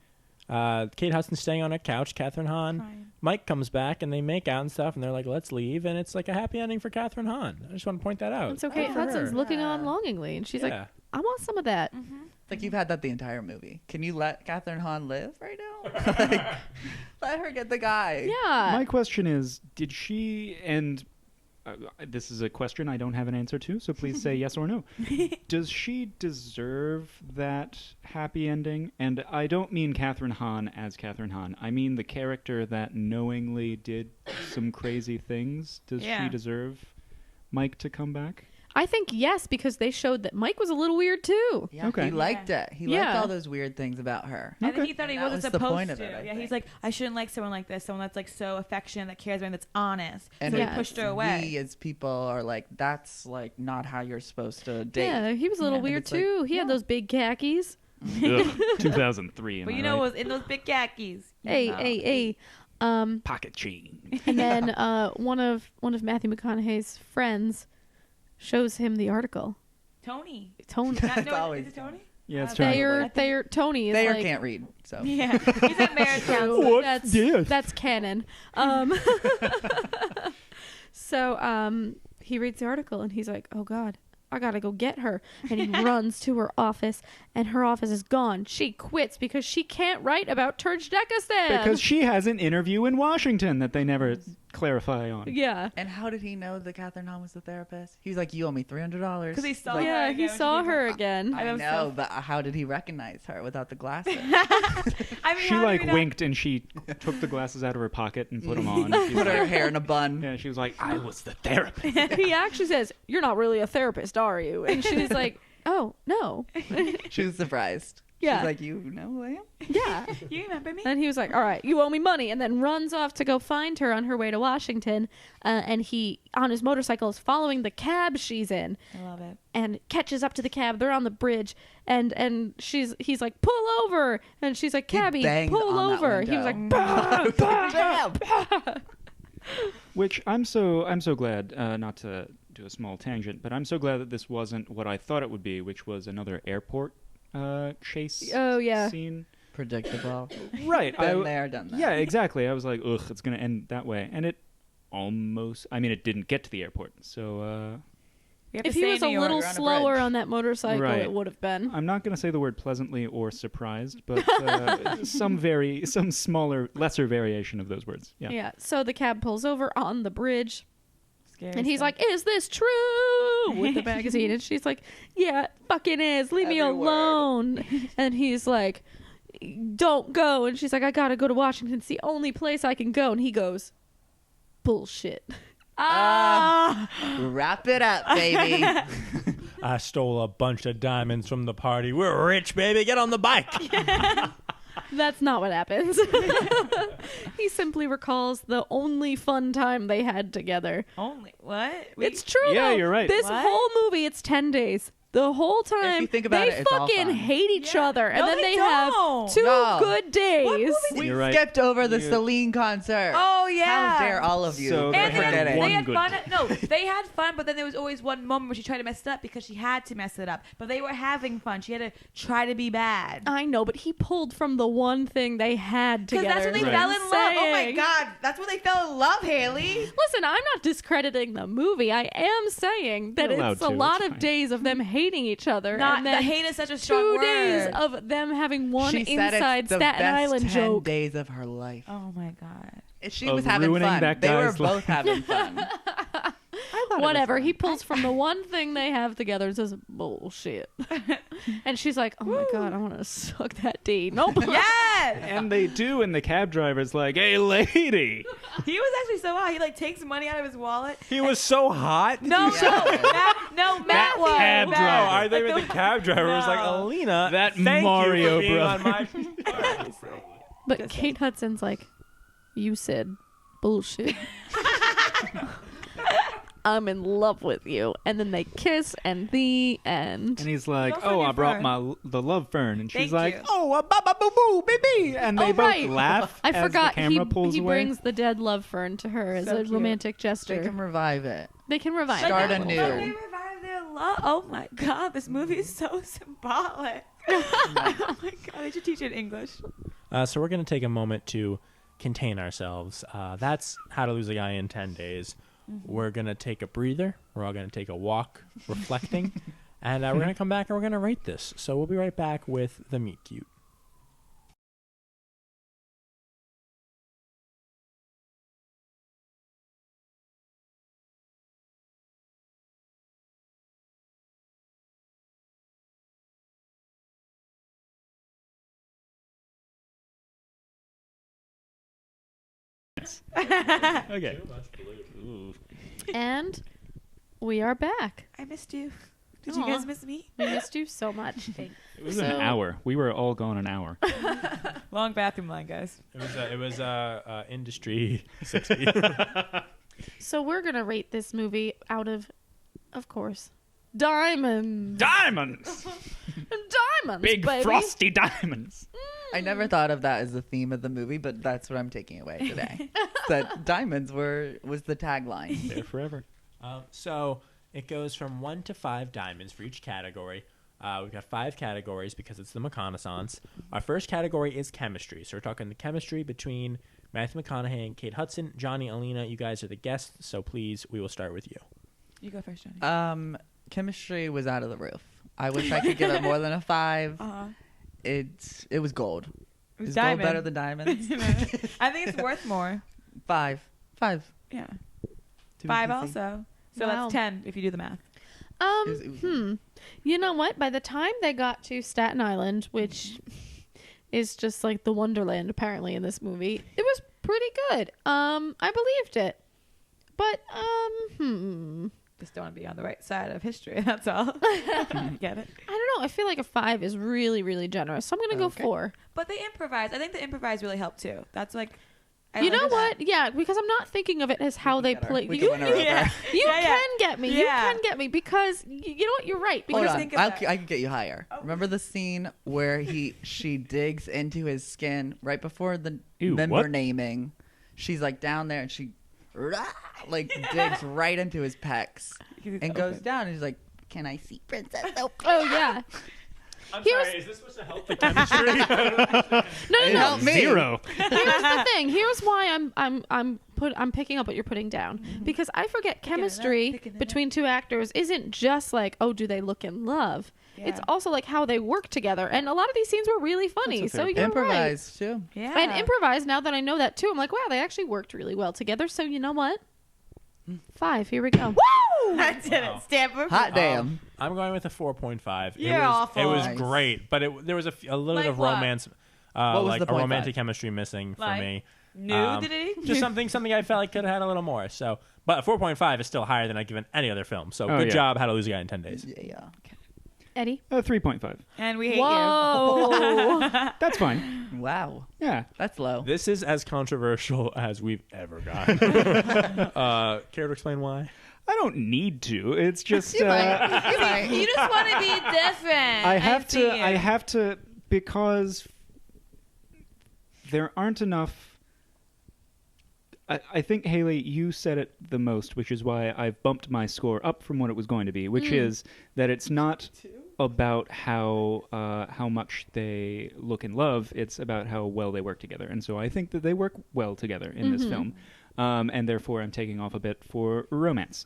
Kate Hudson's staying on a couch. Kathryn Hahn. Fine. Mike comes back and they make out and stuff, and they're like, "Let's leave." And it's like a happy ending for Kathryn Hahn. I just want to point that out. And so Kate Good for Hudson's her. looking on longingly, and she's like, Yeah. I want some of that. It's like you've had that the entire movie. Can you let Kathryn Hahn live right now? Like, let her get the guy. Yeah. My question is, did she, and this is a question I don't have an answer to, so please say yes or no. Does she deserve that happy ending? And I don't mean Kathryn Hahn as Kathryn Hahn. I mean the character that knowingly did some crazy things. Does she deserve Mike to come back? I think yes, because they showed that Mike was a little weird too. Yeah, Okay. he liked it. He liked all those weird things about her. I think he thought he That wasn't was the supposed point of to. it, I Yeah, he's think. like, I shouldn't like someone like this, someone that's like so affectionate, that cares about me, that's honest. And so he Yes. pushed her away. we as people are like, that's like not how you're supposed to date. Yeah, he was a little Yeah. weird And it's like, too. He had those big khakis. Ugh, 2003. But you know, it was in those big khakis. You Hey, know. hey. Pocket chain. And then one of Matthew McConaughey's friends shows him the article. Tony. Tony. It's No, always is it Tony? Yeah, it's Thayer Tony is Thayer like, can't read, so. Yeah. He's at marriage counseling. That's canon. So he reads the article and he's like, "Oh God, I gotta go get her." And he runs to her office, and her office is gone. She quits because she can't write about Tajikistan. Because she has an interview in Washington that they never clarify on. yeah. And how did he know that Kathryn Hahn was the therapist? He was like, "You owe me $300." Because he saw Like, her. Yeah, again he when saw she her came again. I I'm know, so- but how did he recognize her without the glasses? I mean, She how like do we not- winked and she took the glasses out of her pocket and put them on. She's Put her like, hair in a bun. yeah, she was like, "I was the therapist." He actually says, "You're not really a therapist, are you?" And she's like, "Oh, no." She was surprised. Yeah. She's like, "You know who I am?" Yeah. You remember me? And he was like, "All right, you owe me money," and then runs off to go find her on her way to Washington. And he, on his motorcycle, is following the cab she's in I love it. and catches up to the cab. They're on the bridge, and he's like, "Pull over," and she's like, He "Cabby, banged pull on that over." He was window. like, "Bah, bah." Which I'm so glad, not to do a small tangent, but I'm so glad that this wasn't what I thought it would be, which was another airport chase Oh, yeah. scene. Predictable. Right. Been there, done that. Yeah, exactly. I was like, ugh, it's going to end that way. And it almost, I mean, it didn't get to the airport. So We have If to he stay was in a New York. little You're on a slower bridge. on that motorcycle, Right. it would have been. I'm not going to say the word pleasantly or surprised, but some smaller, lesser variation of those words. Yeah. Yeah. So the cab pulls over on the bridge. Scary And he's stuff. like, "Is this true?" with the magazine. And she's like, "Yeah, it fucking is. Leave me Every word. alone." And he's like, "Don't go." And she's like, "I gotta go to Washington. It's the only place I can go." And he goes, "Bullshit." Wrap it up, baby. I stole a bunch of diamonds from the party. We're rich, baby. Get on the bike. That's not what happens. He simply recalls the only fun time they had together. Only what? It's true. Yeah, though. you're right. This What? whole movie, it's 10 days. the whole time. If you think about they it, it's all fucking fun. hate each other, and No, then they they don't. have 2 No. good days. We You're right. skipped over the Celine concert. Oh yeah. How dare all of you So they And forget had it? one they had good fun. day. No, they had fun, but then there was always one moment where she tried to mess it up because she had to mess it up. But they were having fun. She had to try to be bad. I know, but he pulled from the one thing they had Because together. that's when they Right. fell in love. Oh my Saying. god, that's when they fell in love, Haley. Listen, I'm not discrediting the movie. I am saying that You're allowed it's a to, lot it's of fine. days of them hating each other. Not and the then hate is such a strong 2 word. days of them having one She said inside it's the Staten best Island 10 joke. days of her life. Oh my god. She Of was having ruining fun. that They were guy's both life. having fun. Whatever. He pulls from the one thing they have together and says, bullshit. And she's like, oh my God, I want to suck that D. Nope. Yes. And they do, and the cab driver's like, "Hey, lady." He was actually so hot. He like takes money out of his wallet. He was so hot. No, Yeah. Matt was. cab Oh, driver. I think Like the cab driver was like, No. Alina, That thank Mario you for being brother. on my But Kate Hudson's like, you said bullshit. I'm in love with you. And then they kiss and the end. And he's like, Don't forget "Oh, I brought fern. the love fern," and she's Thank like, you. "Oh, a ba ba boo boo, baby," and they Oh, both right. laugh. I as forgot the camera pulls he away. brings the dead love fern to her as So a cute. romantic They gesture. can revive it. They can revive Start that. anew. But they revive their love. Oh my god, this movie is so symbolic. Oh my god, they should teach it in English. So we're going to take a moment to contain ourselves. That's How to Lose a Guy in 10 Days. We're going to take a breather. We're all going to take a walk reflecting. And we're going to come back and we're going to rate this. So we'll be right back with the Meet Cute. Okay. And we are back. I missed you. Did Aw. you guys miss me? We missed you so much. It was an hour. We were all gone an hour. Long bathroom line, guys. It was industry 60. So we're going to rate this movie out of course, diamonds. Diamonds, Diamonds, big baby. frosty diamonds. I never thought of that as the theme of the movie, but that's what I'm taking away today. That diamonds was the tagline. There forever. So it goes from 1 to 5 diamonds for each category. We've got 5 categories because it's the McConaughssaince. Our first category is chemistry. So we're talking the chemistry between Matthew McConaughey and Kate Hudson. Johnny, Alina, you guys are the guests, so please, we will start with you. You go first, Johnny. Chemistry was out of the roof. I wish I could give it more than a 5. It was gold. It was Is gold diamond. better than diamonds? I think it's worth more. 5. 5. Yeah. To be 5 PC. also. So Wow. that's 10 if you do the math. It was- You know what? By the time they got to Staten Island, which is just like the Wonderland apparently in this movie, it was pretty good. I believed it. But Just don't want to be on the right side of history. That's all. Get it? I don't know. I feel like a 5 is really, really generous. So I'm gonna go Okay. 4. But they improvise. I think the improvise really helped too. That's like. You know like what? Yeah, because I'm not thinking of it as how they Get her. play. We You, can win her over. Yeah. you Yeah, yeah. can get me. You Yeah. can get me because you know what? You're right. Hold Because on. think of that. I can get you higher. Remember the scene where she digs into his skin right before the Ew, member what? naming? She's like down there and she digs right into his pecs and goes down and he's like, "Can I see Princess?" oh yeah. I'm Here's- sorry, is this supposed to help the chemistry? It No. helped me. 0. Here's the thing. Here's why I'm picking up what you're putting down because I forget Picking it up, chemistry picking it between 2 actors isn't just like, oh, do they look in love? It's also like how they work together, and a lot of these scenes were really funny. That's a So fair you're Improvise too. Yeah. right. And improvise. Now that I know that too, I'm like, wow, they actually worked really well together. So you know what? 5. Here we go. Woo! I did Wow. it. Stamp of Hot damn. I'm going with a 4.5. You're it was, awful. It was Nice. great, but there was a little Like bit of what? romance, What was like the a 0.5? romantic chemistry missing for Like? me. Nudity. Just something I felt like could have had a little more. So, but a 4.5 is still higher than I've given any other film. So Oh, good yeah. job, How to Lose a Guy in 10 Days. Yeah. Eddie? 3.5. And we hate Whoa. That's fine. Wow. Yeah. That's low. This is as controversial as we've ever gotten. Care to explain why? I don't need to. It's just You might. you. You just want to be different. I have to because there aren't enough. I think, Haley, you said it the most, which is why I've bumped my score up from what it was going to be, which is that it's not about how much they look in love. It's about how well they work together. And so I think that they work well together in this film. And therefore, I'm taking off a bit for romance.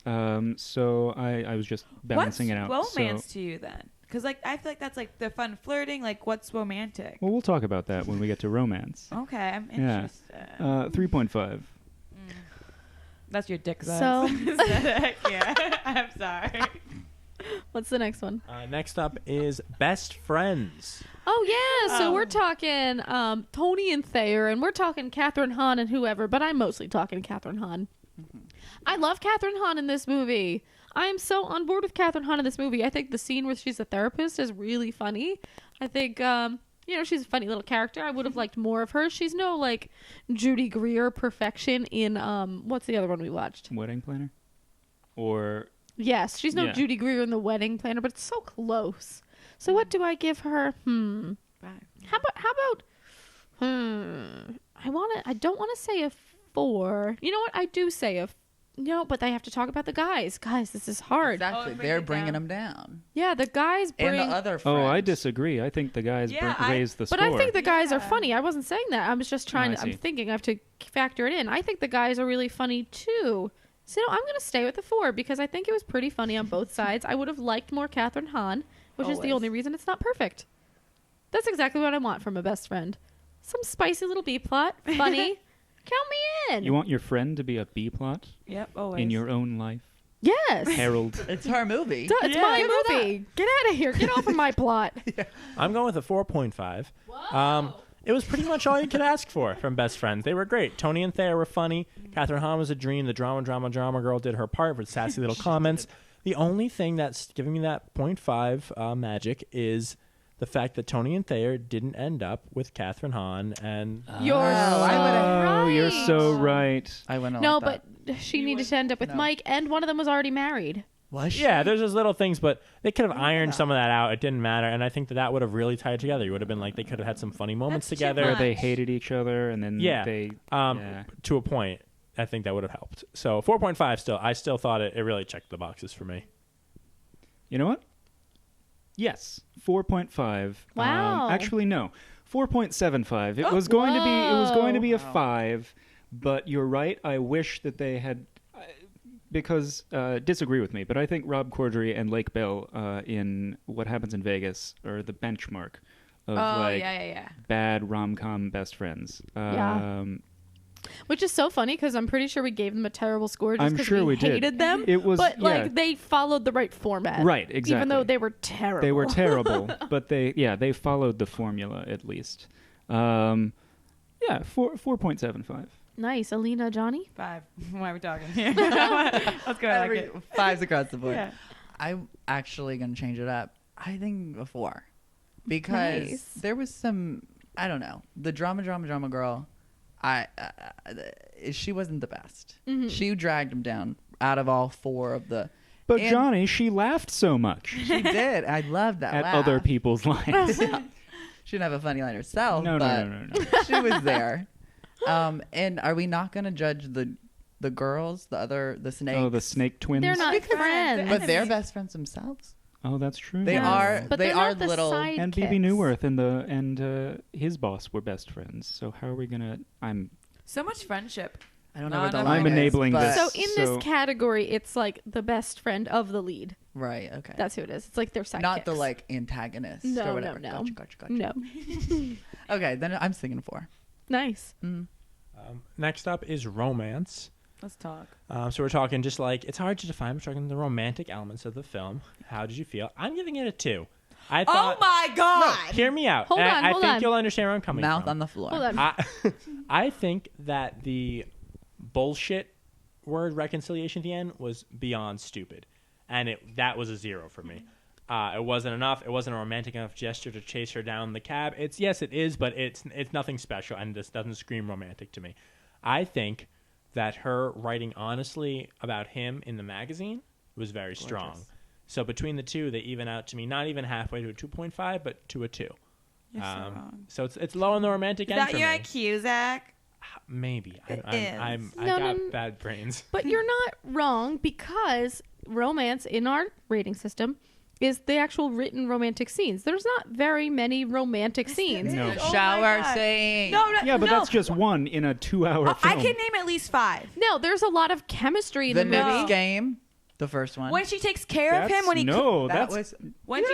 So I was just balancing it out. What's romance to you then? Because I feel like that's like the fun flirting. Like, what's romantic? Well, we'll talk about that when we get to romance. Okay, I'm Yeah. interested. 3.5. That's your dick size. So- yeah, I'm sorry. What's the next one? Next up is Best Friends. Oh, yeah. So we're talking Tony and Thayer, and we're talking Kathryn Hahn and whoever, but I'm mostly talking Kathryn Hahn. I love Kathryn Hahn in this movie. I am so on board with Kathryn Hahn in this movie. I think the scene where she's a therapist is really funny. I think, she's a funny little character. I would have liked more of her. She's no, like, Judy Greer perfection in, what's the other one we watched? Wedding Planner? Or... Yes, she's no Yeah. Judy Greer in The Wedding Planner, but it's so close. So what do I give her? How about I don't want to say a 4. You know what? I do say no, but I have to talk about the guys. Guys, this is hard. Exactly. bring They're it bringing down. them down. Yeah, the guys bring. And the other friends. Oh, I disagree. I think the guys raised the score. But I think the guys are funny. I wasn't saying that. I was just trying I to. I'm see. thinking I have to factor it in. I think the guys are really funny too. So I'm going to stay with the 4 because I think it was pretty funny on both sides. I would have liked more Kathryn Hahn, which is the Always. only reason it's not perfect. That's exactly what I want from a best friend. Some spicy little B plot, funny. Count me in. You want your friend to be a B-plot Yep, always. in your own life? Yes. Harold. It's her movie. It's Yeah, my you know movie. Get out of here. Get off of my plot. I'm going with a 4.5. It was pretty much all you could ask for from Best Friends. They were great. Tony and Thayer were funny. Kathryn Hahn was a dream. The drama girl did her part with sassy little comments. The only thing that's giving me that 0.5 magic is the fact that Tony and Thayer didn't end up with Kathryn Hahn. And You're Oh, you're so right. I went on No, like that. but she needed to end up with No. Mike, and one of them was already married. Was she? yeah, there's those little things, but they could have ironed some of that out. It didn't matter. And I think that would have really tied together. You would have been like, they could have had some funny moments That's too together. Where much. they hated each other and then Yeah. they... To a point, I think that would have helped. So 4.5 still. I still thought it really checked the boxes for me. You know what? Yes, 4.5. Wow. Actually, no, 4.75. It was going to be. It was going to be a Wow. 5, but you're right. I wish that they had, because disagree with me, but I think Rob Corddry and Lake Bell in What Happens in Vegas are the benchmark of yeah. bad rom-com best friends. Yeah. Which is so funny because I'm pretty sure we gave them a terrible score just I'm because sure we did. hated them. It was but yeah. like they followed the right format. Right, exactly. Even though they were terrible. They were terrible, but they followed the formula at least. 4.75. Nice. Alina, Johnny? 5. Why are we talking here? Let's go. Like it. 5s across the board. Yeah. I'm actually going to change it up. I think a 4. Because Nice. there was some, I don't know, the drama girl, she wasn't the best. Mm-hmm. She dragged him down out of all 4 of the. But And- Johnny, she laughed so much She did. I love that at laugh. other people's lines. She didn't have a funny line herself, No. but she was there. And are we not going to judge the girls, the snakes? Oh, the snake twins. They're not friends. But they're best friends themselves. Oh, that's true. They Yes. are. But they they're are not the little. sidekicks. And BB Newworth and his boss were best friends. So how are we gonna? So much friendship. I don't know No, what the no, line I'm is, enabling but- this. So in this category, it's like the best friend of the lead. Right. Okay. That's who it is. It's like their sidekicks. Not the like antagonist No, or whatever. no. Gotcha. No. Okay, then I'm singing 4. Nice. Next up is romance. Let's talk. So we're talking just like, it's hard to define. We're talking the romantic elements of the film. How did you feel? I'm giving it a 2. I thought, Oh my God! hear me out. Hold on, I hold think on. you'll understand where I'm coming Mouth from. on the floor. Hold on. I think that the bullshit word reconciliation at the end was beyond stupid. And that was a 0 for me. It wasn't enough. It wasn't a romantic enough gesture to chase her down the cab. It is, but it's nothing special, and this doesn't scream romantic to me. I think that her writing honestly about him in the magazine was very strong. So between the two, they even out to me, not even halfway to a 2.5, but to a 2. You're so wrong. So it's low on the romantic end Is that for your me. IQ, Zach? Maybe. I No, got no. bad brains. But you're not wrong, because romance in our rating system is the actual written romantic scenes. There's not very many romantic scenes. No. Oh Shower my God. scene. No, Yeah, but no. that's just one in a 2-hour film. I can name at least 5. No, there's a lot of chemistry in The the Knicks movie. game, the first one. When she takes care of him, when he that was when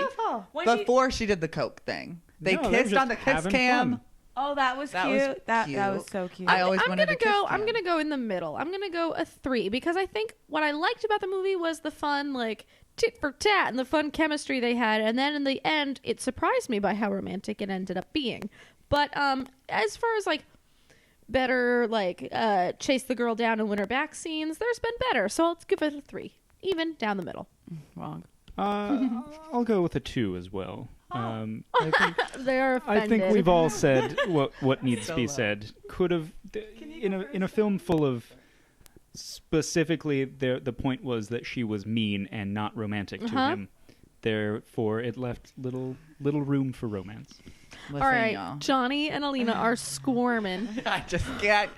before she did the coke thing. They No, they were kissed on just the kiss having cam. fun. Oh, that was That was cute. That was cute. so cute. I always I'm wanted gonna to kiss go. I'm cam. gonna go in the middle. I'm gonna go a 3, because I think what I liked about the movie was the fun, like, tit for tat and the fun chemistry they had, and then in the end, it surprised me by how romantic it ended up being. But as far as like better, like chase the girl down and win her back scenes, there's been better. So I'll give it a 3, even down the middle. Wrong. I'll go with a 2 as well. I think They are offended. I think we've all said what needs So to be low. said. Could have in a film full of specifically the point was that she was mean and not romantic to him. Therefore, it left little room for romance. Listen, All right, y'all. Johnny and Alina are squirming. I just can't.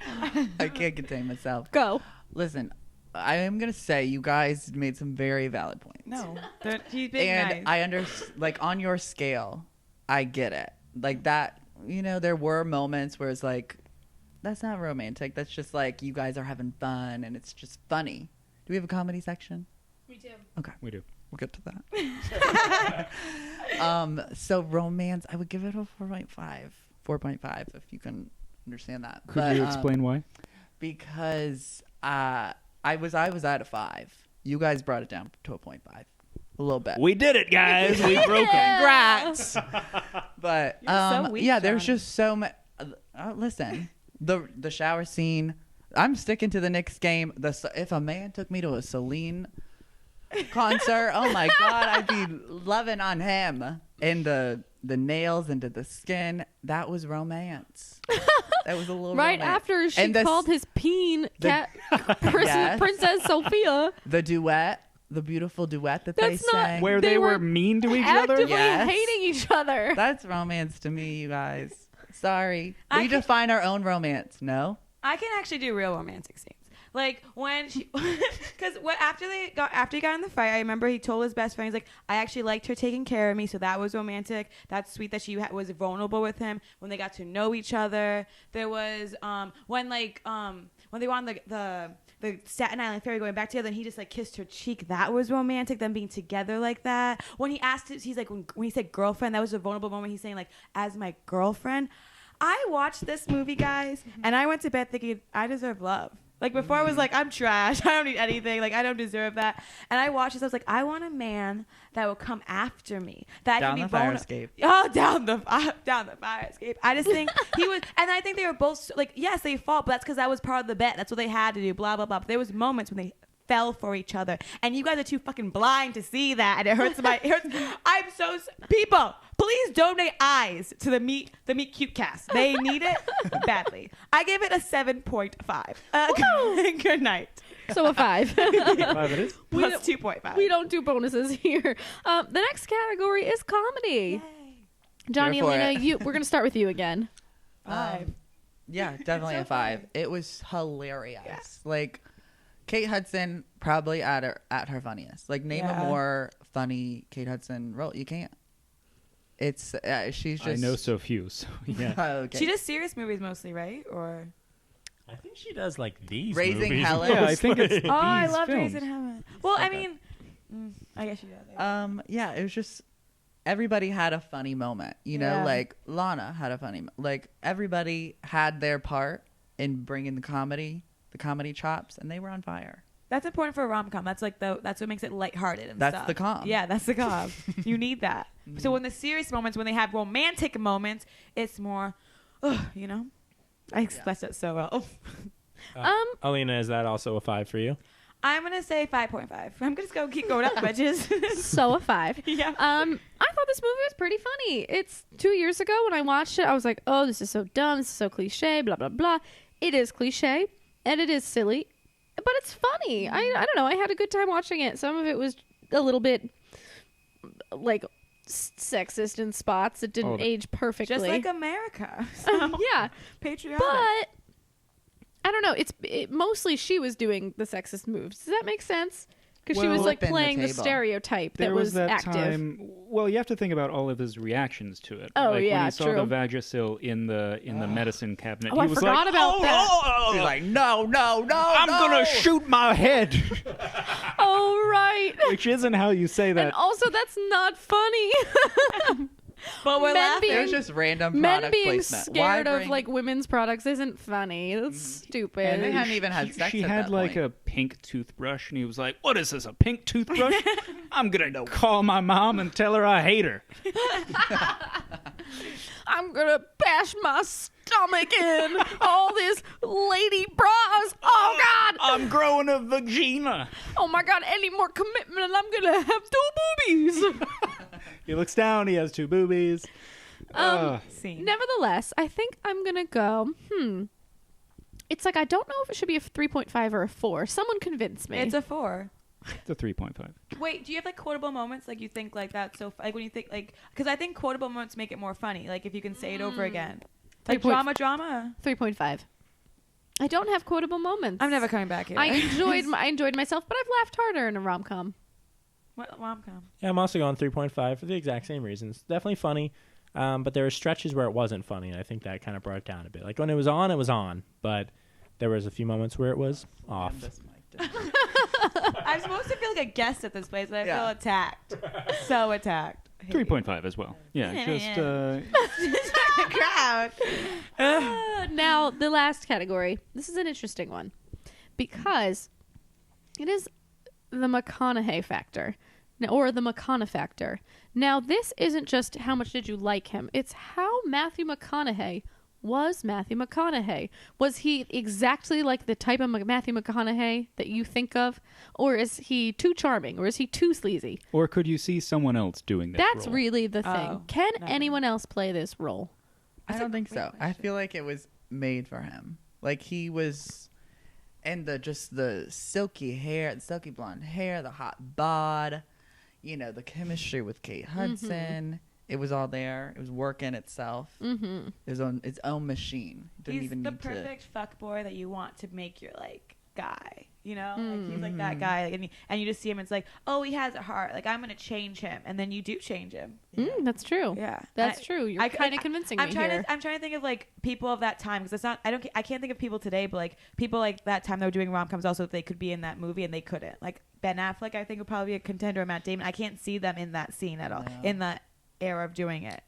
I can't contain myself. Go. Listen, I am gonna say you guys made some very valid points. No, he's being And nice. I like on your scale, I get it. Like that, there were moments where it's like, that's not romantic. That's just like you guys are having fun and it's just funny. Do we have a comedy section? We do. Okay, We do. we'll get to that. So romance, I would give it a 4.5 if you can understand that. Could you explain why? Because I was at a 5. You guys brought it down to a 0.5. A little bit. We did it, guys. We broke it. Congrats. But You're so weak, yeah, there's Johnny. just so much. Listen, the shower scene. I'm sticking to the Knicks game. If a man took me to a Celine concert, oh my God, I'd be loving on him. And the nails into the skin. That was romance. That was a little Right romance. after she And called his peen cat Yes. Princess Sophia. the duet, the beautiful duet that they That's not- sang. Where They they were were mean to each other. Actively Yes. hating each other. That's romance to me, you guys. Sorry. I We can- define our own romance. No? I can actually do real romantic scenes. Like when she, because after he got in the fight, I remember he told his best friend, he's like, I actually liked her taking care of me, so that was romantic. That's sweet that she was vulnerable with him when they got to know each other. There was when they were on the Staten Island ferry going back together, and he just like kissed her cheek. That was romantic. Them being together like that. When he asked, he's like, when he said girlfriend, that was a vulnerable moment. He's saying like, as my girlfriend. I watched this movie, guys, and I went to bed thinking I deserve love. Like before, I was like, I'm trash. I don't need anything. Like I don't deserve that. And I watched this. I was like, I want a man that will come after me. That Down can be the fire vulner- escape. Oh, down the fire escape. I just think he was, and I think they were both like, yes, they fought, but that's because that was part of the bet. That's what they had to do. Blah blah blah. But there was moments when they fell for each other, and you guys are too fucking blind to see that, and it hurts it hurts. I'm so people. Please donate eyes to the Meet Cute Cast. They need it badly. I gave it a 7.5. Good night. So a 5. 5 it is. Plus 2.5. We don't do bonuses here. The next category is comedy. Johnny, Here for Alina, it. we're gonna start with you again. 5. Yeah, definitely a 5. It was hilarious. Yeah. Like Kate Hudson probably at her funniest. Like name a more funny Kate Hudson role. You can't. It's she's just. I know so few. So yeah. Okay. She does serious movies mostly, right? Or I think she does like these Raising movies. Helen. Yeah, I think it's oh, I these love films. Raising Heaven. Well, I Okay. mean, I guess she does. Yeah, it was just everybody had a funny moment. You know, Yeah. like Lana had a funny. Like everybody had their part in bringing the comedy chops, and they were on fire. That's important for a rom-com. That's like that's what makes it lighthearted and That's stuff. the com. Yeah, that's the com. You need that. So when the serious moments, when they have romantic moments, it's more, you know. I expressed it so well. Alina, is that also a 5 for you? I'm gonna say 5.5. I'm just gonna keep going up, bitches. So a 5. Yeah. I thought this movie was pretty funny. It's 2 years ago when I watched it. I was like, oh, this is so dumb. This is so cliche. Blah blah blah. It is cliche and it is silly, but it's funny. I don't know. I had a good time watching it. Some of it was a little bit like sexist in spots. It didn't age perfectly. Just like America. So yeah. Patriotic. But I don't know. It mostly she was doing the sexist moves. Does that make sense? Because she was like playing the stereotype that was active. Time. Well, you have to think about all of his reactions to it. Oh, like yeah, when he saw true. the Vagisil in the medicine cabinet, Oh, he I was forgot like, about that. He's like, no, I'm gonna shoot my head. Oh, right. Which isn't how you say that. And also, that's not funny. But we're laughing. There's just random Men product being placement. scared of like women's products isn't funny. That's stupid. And they hadn't even had sex. She at had that like point. a pink toothbrush, and he was like, "What is this? A pink toothbrush? I'm gonna call my mom and tell her I hate her." I'm gonna bash my stomach in all these lady bras. Oh God! I'm growing a vagina. Oh my God! Any more commitment, and I'm gonna have 2 boobies. He looks down. He has 2 boobies. Nevertheless, I think I'm gonna go. It's like I don't know if it should be a 3.5 or a 4. Someone convince me. It's a 4. It's a 3.5. Wait, do you have like quotable moments? Like you think like that's so like when you think like because I think quotable moments make it more funny. Like if you can say it over again, like drama. 3.5. I don't have quotable moments. I'm never coming back here. I enjoyed myself, but I've laughed harder in a rom-com. What rom-com? Yeah, I'm also going 3.5 for the exact same reasons. Definitely funny, but there were stretches where it wasn't funny, and I think that kind of brought it down a bit. Like when it was on, but there was a few moments where it was off. I'm supposed to feel like a guest at this place, but I feel attacked. So attacked. 3.5 as well. Yeah, just crowd. Now, the last category. This is an interesting one because it is the McConaughey factor or the McConaughey factor. Now, this isn't just how much did you like him. It's how Matthew McConaughey was Matthew McConaughey. Was he exactly like the type of Matthew McConaughey that you think of? Or is he too charming? Or is he too sleazy? Or could you see someone else doing this That's role? really the thing. Can anyone else play this role? I don't think so. I feel like it was made for him. Like he was, and the silky hair, the silky blonde hair, the hot bod, the chemistry with Kate Hudson. It was all there. It was working itself. It was on its own machine. Didn't He's even the need perfect fuckboy that you want to make your like guy. Like he's like that guy, like, and you just see him. It's like, oh, he has a heart. Like I'm gonna change him, and then you do change him. That's true. Yeah, that's true. You're kind of convincing me here. I'm trying to think of like people of that time because it's not. I can't think of people today, but like people like that time that were doing rom-coms. Also, they could be in that movie and they couldn't. Like Ben Affleck, I think would probably be a contender. Or Matt Damon. I can't see them in that scene at all. In that era of doing it.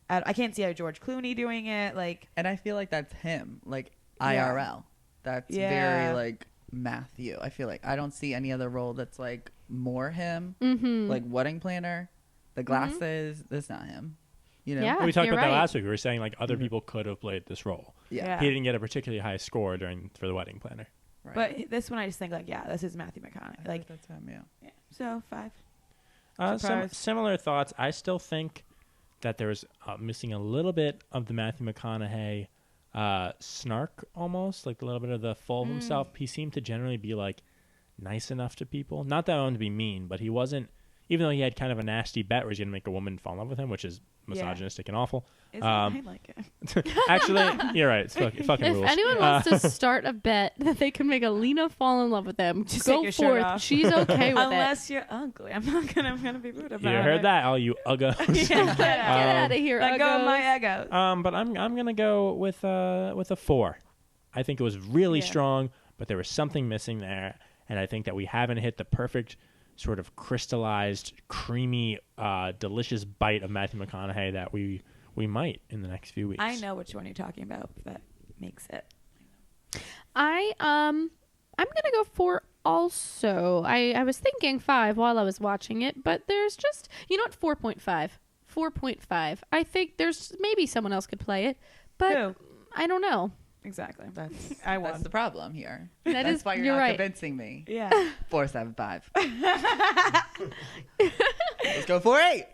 I can't see George Clooney doing it. Like, and I feel like that's him. Like IRL. That's very like Matthew. I feel like I don't see any other role that's like more him. Like wedding planner, the glasses. That's not him. Yeah, we talked about that right. last week. We were saying like other people could have played this role. Yeah. He didn't get a particularly high score for the wedding planner. Right. But this one I just think like this is Matthew McConaughey. Like that's him. Yeah. So 5. Similar thoughts. I still think that there was missing a little bit of the Matthew McConaughey snark, almost like a little bit of the full of himself. He seemed to generally be like nice enough to people. Not that I wanted to be mean, but he wasn't. Even though he had kind of a nasty bet where he's going to make a woman fall in love with him, which is misogynistic and awful. I like it. Actually, you're right. It's fucking If rules. anyone wants to start a bet that they can make Alina fall in love with them, Just go take your shirt forth. off. She's okay with Unless you're ugly. I'm gonna be rude about it. You heard that, all you uggos. Get out of here, Let go of uggos. my egos. But I'm gonna go with a 4. I think it was really strong, but there was something missing there, and I think that we haven't hit the perfect sort of crystallized, creamy, delicious bite of Matthew McConaughey that we might in the next few weeks. I know which one you're talking about. That makes it. I'm gonna go 4 also. I was thinking 5 while I was watching it, but there's just 4.5. 4.5. I think there's maybe someone else could play it, but Who? I don't know. Exactly. That's won. the problem here. That That's is- why you're you're not right. convincing me. Yeah. 4.75. Let's go 4.8.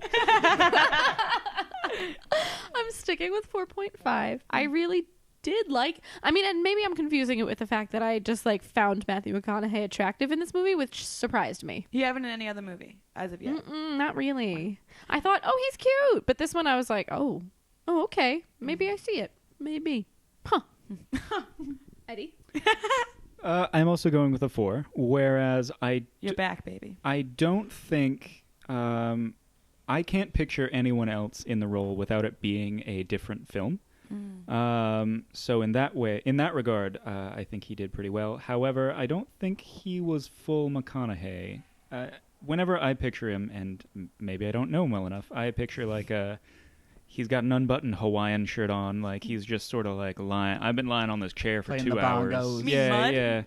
I'm sticking with 4.5. I really did like. I mean, and maybe I'm confusing it with the fact that I just like found Matthew McConaughey attractive in this movie, which surprised me. You haven't in any other movie as of yet. Not really. I thought, oh, he's cute, but this one I was like, oh, okay, maybe I see it. Maybe, huh? Eddie. I'm also going with a 4, whereas You're back, baby. I don't think I can't picture anyone else in the role without it being a different film. So in that regard, I think he did pretty well. However, I don't think he was full McConaughey. Whenever I picture him, and maybe I don't know him well enough, I picture like he's got an unbuttoned Hawaiian shirt on, like he's just sort of like lying. I've been lying on this chair for Playing 2 the hours. bongos. Mud?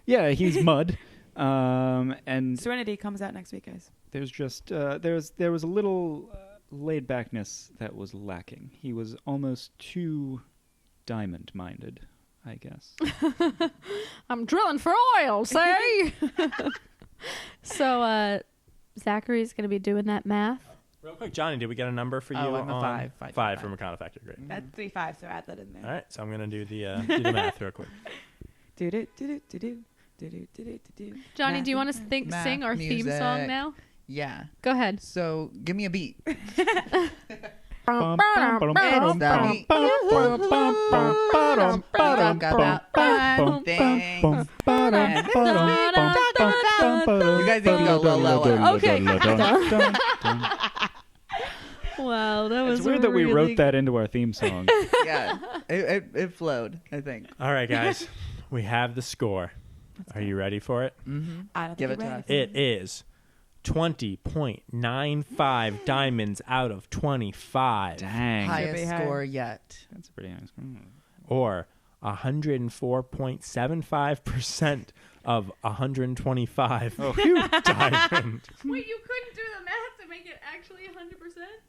Yeah. He's mud. And Serenity comes out next week, guys. there's just there was a little laid backness that was lacking. He was almost too diamond-minded, I guess. I'm drilling for oil, say. So, Zachary's gonna be doing that math. Real quick, Johnny, did we get a number for you? Oh, I'm a on 5. 5 for McConaughey Factor. Great. That's 3.5, so add that in there. All right, so I'm gonna do the math real quick. Do do do do do do do do do. Johnny, do you want to Math, sing our theme song music. now? Yeah. Go ahead. So give me a beat. Bum, bum, bum, bum, that bum, beat. bum, bum, bum, bum, bum, Talk about fun things. You guys need to go a little lower. Okay. Wow, that was It's weird that we wrote that into our theme song. Yeah, it flowed, I think. All right, guys, we have the score. Are you ready for it? Mm-hmm. I don't Give think it you're to ready. us. It is 20.95 diamonds out of 25. Dang. Highest high. score yet. That's a pretty high score. Or 104.75% of 125 diamond. Wait, you couldn't do the math to make it actually 100%?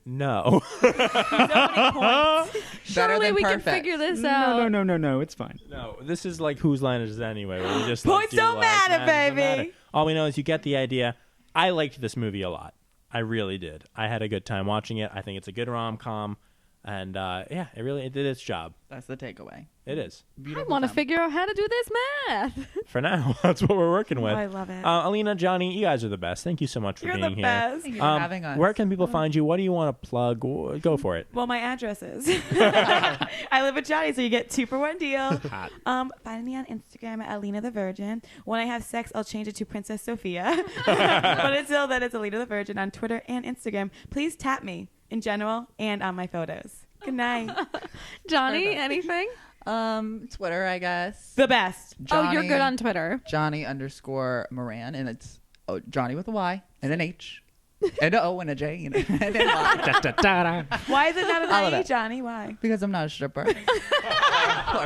No. Better Surely than we can perfect. figure this out. No, it's fine. No, this is like whose line is it anyway? Where we just Points do, don't matter, math doesn't baby. All we know is you get the idea. I liked this movie a lot. I really did. I had a good time watching it. I think it's a good rom-com. And yeah, it did its job. That's the takeaway. It is. I want to figure out how to do this math. For now, that's what we're working with. Oh, I love it. Alina, Johnny, you guys are the best. Thank you so much for You're being the here. best. Thank you for having us. Where can people find you? What do you want to plug? Go for it. Well, my address is. I live with Johnny, so you get 2 for 1 deal. Hot. Find me on Instagram at Alina the Virgin. When I have sex, I'll change it to Princess Sophia. But until then, it's Alina the Virgin on Twitter and Instagram. Please tap me in general and on my photos. Good night. Johnny, anything? Twitter, I guess. The best. Oh, you're good on Twitter. Johnny_Moran, and it's Johnny with a Y and an H and an O and a J and an Y. Why is it not an All of IE, it. Johnny? Why? Because I'm not a stripper or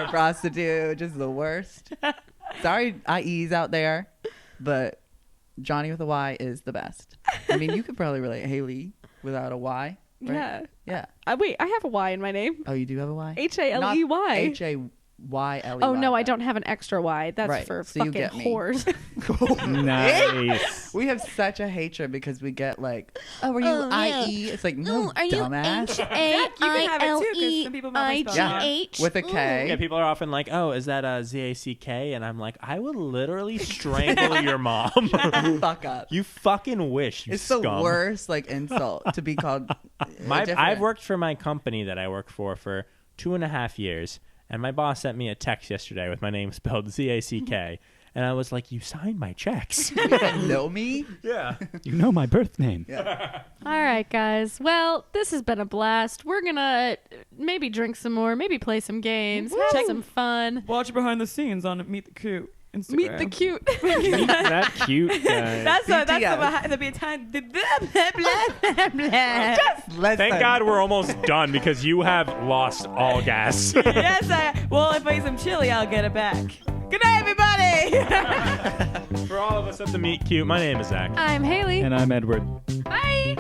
a prostitute, just the worst. Sorry, IEs out there, but Johnny with a Y is the best. I mean, you could probably relate Haley without a Y. Right? Yeah. Yeah. Wait, I have a Y in my name. Oh, you do have a Y? Haley. HayleY. Oh, no, I don't have an extra Y. That's Right, for so you fucking get me. whores. Nice. We have such a hatred because we get like, oh, are you IE? It's like, no, dumbass. You can have it too, because some people might spell it. Yeah, with a K. Yeah, people are often like, "Oh, is that a ZACK?" And I'm like, "I will literally strangle your mom." Fuck up. You fucking wish. You It's scum. the worst like insult to be called. I've worked for my company that I work for 2.5 years, and my boss sent me a text yesterday with my name spelled ZACK, and I was like, "You signed my checks." You didn't know me? Yeah. You know my birth name. Yeah. All right, guys. Well, this has been a blast. We're going to maybe drink some more, maybe play some games, have some fun. Watch behind the scenes on Meet the Cute Instagram. Meet the cute. That cute guy. That's BTS. the behind the Thank God we're almost done because you have lost all gas. Yes, well, if I eat some chili, I'll get it back. Good night, everybody. For all of us at the Meet Cute, my name is Zach. I'm Haley. And I'm Edward. Bye.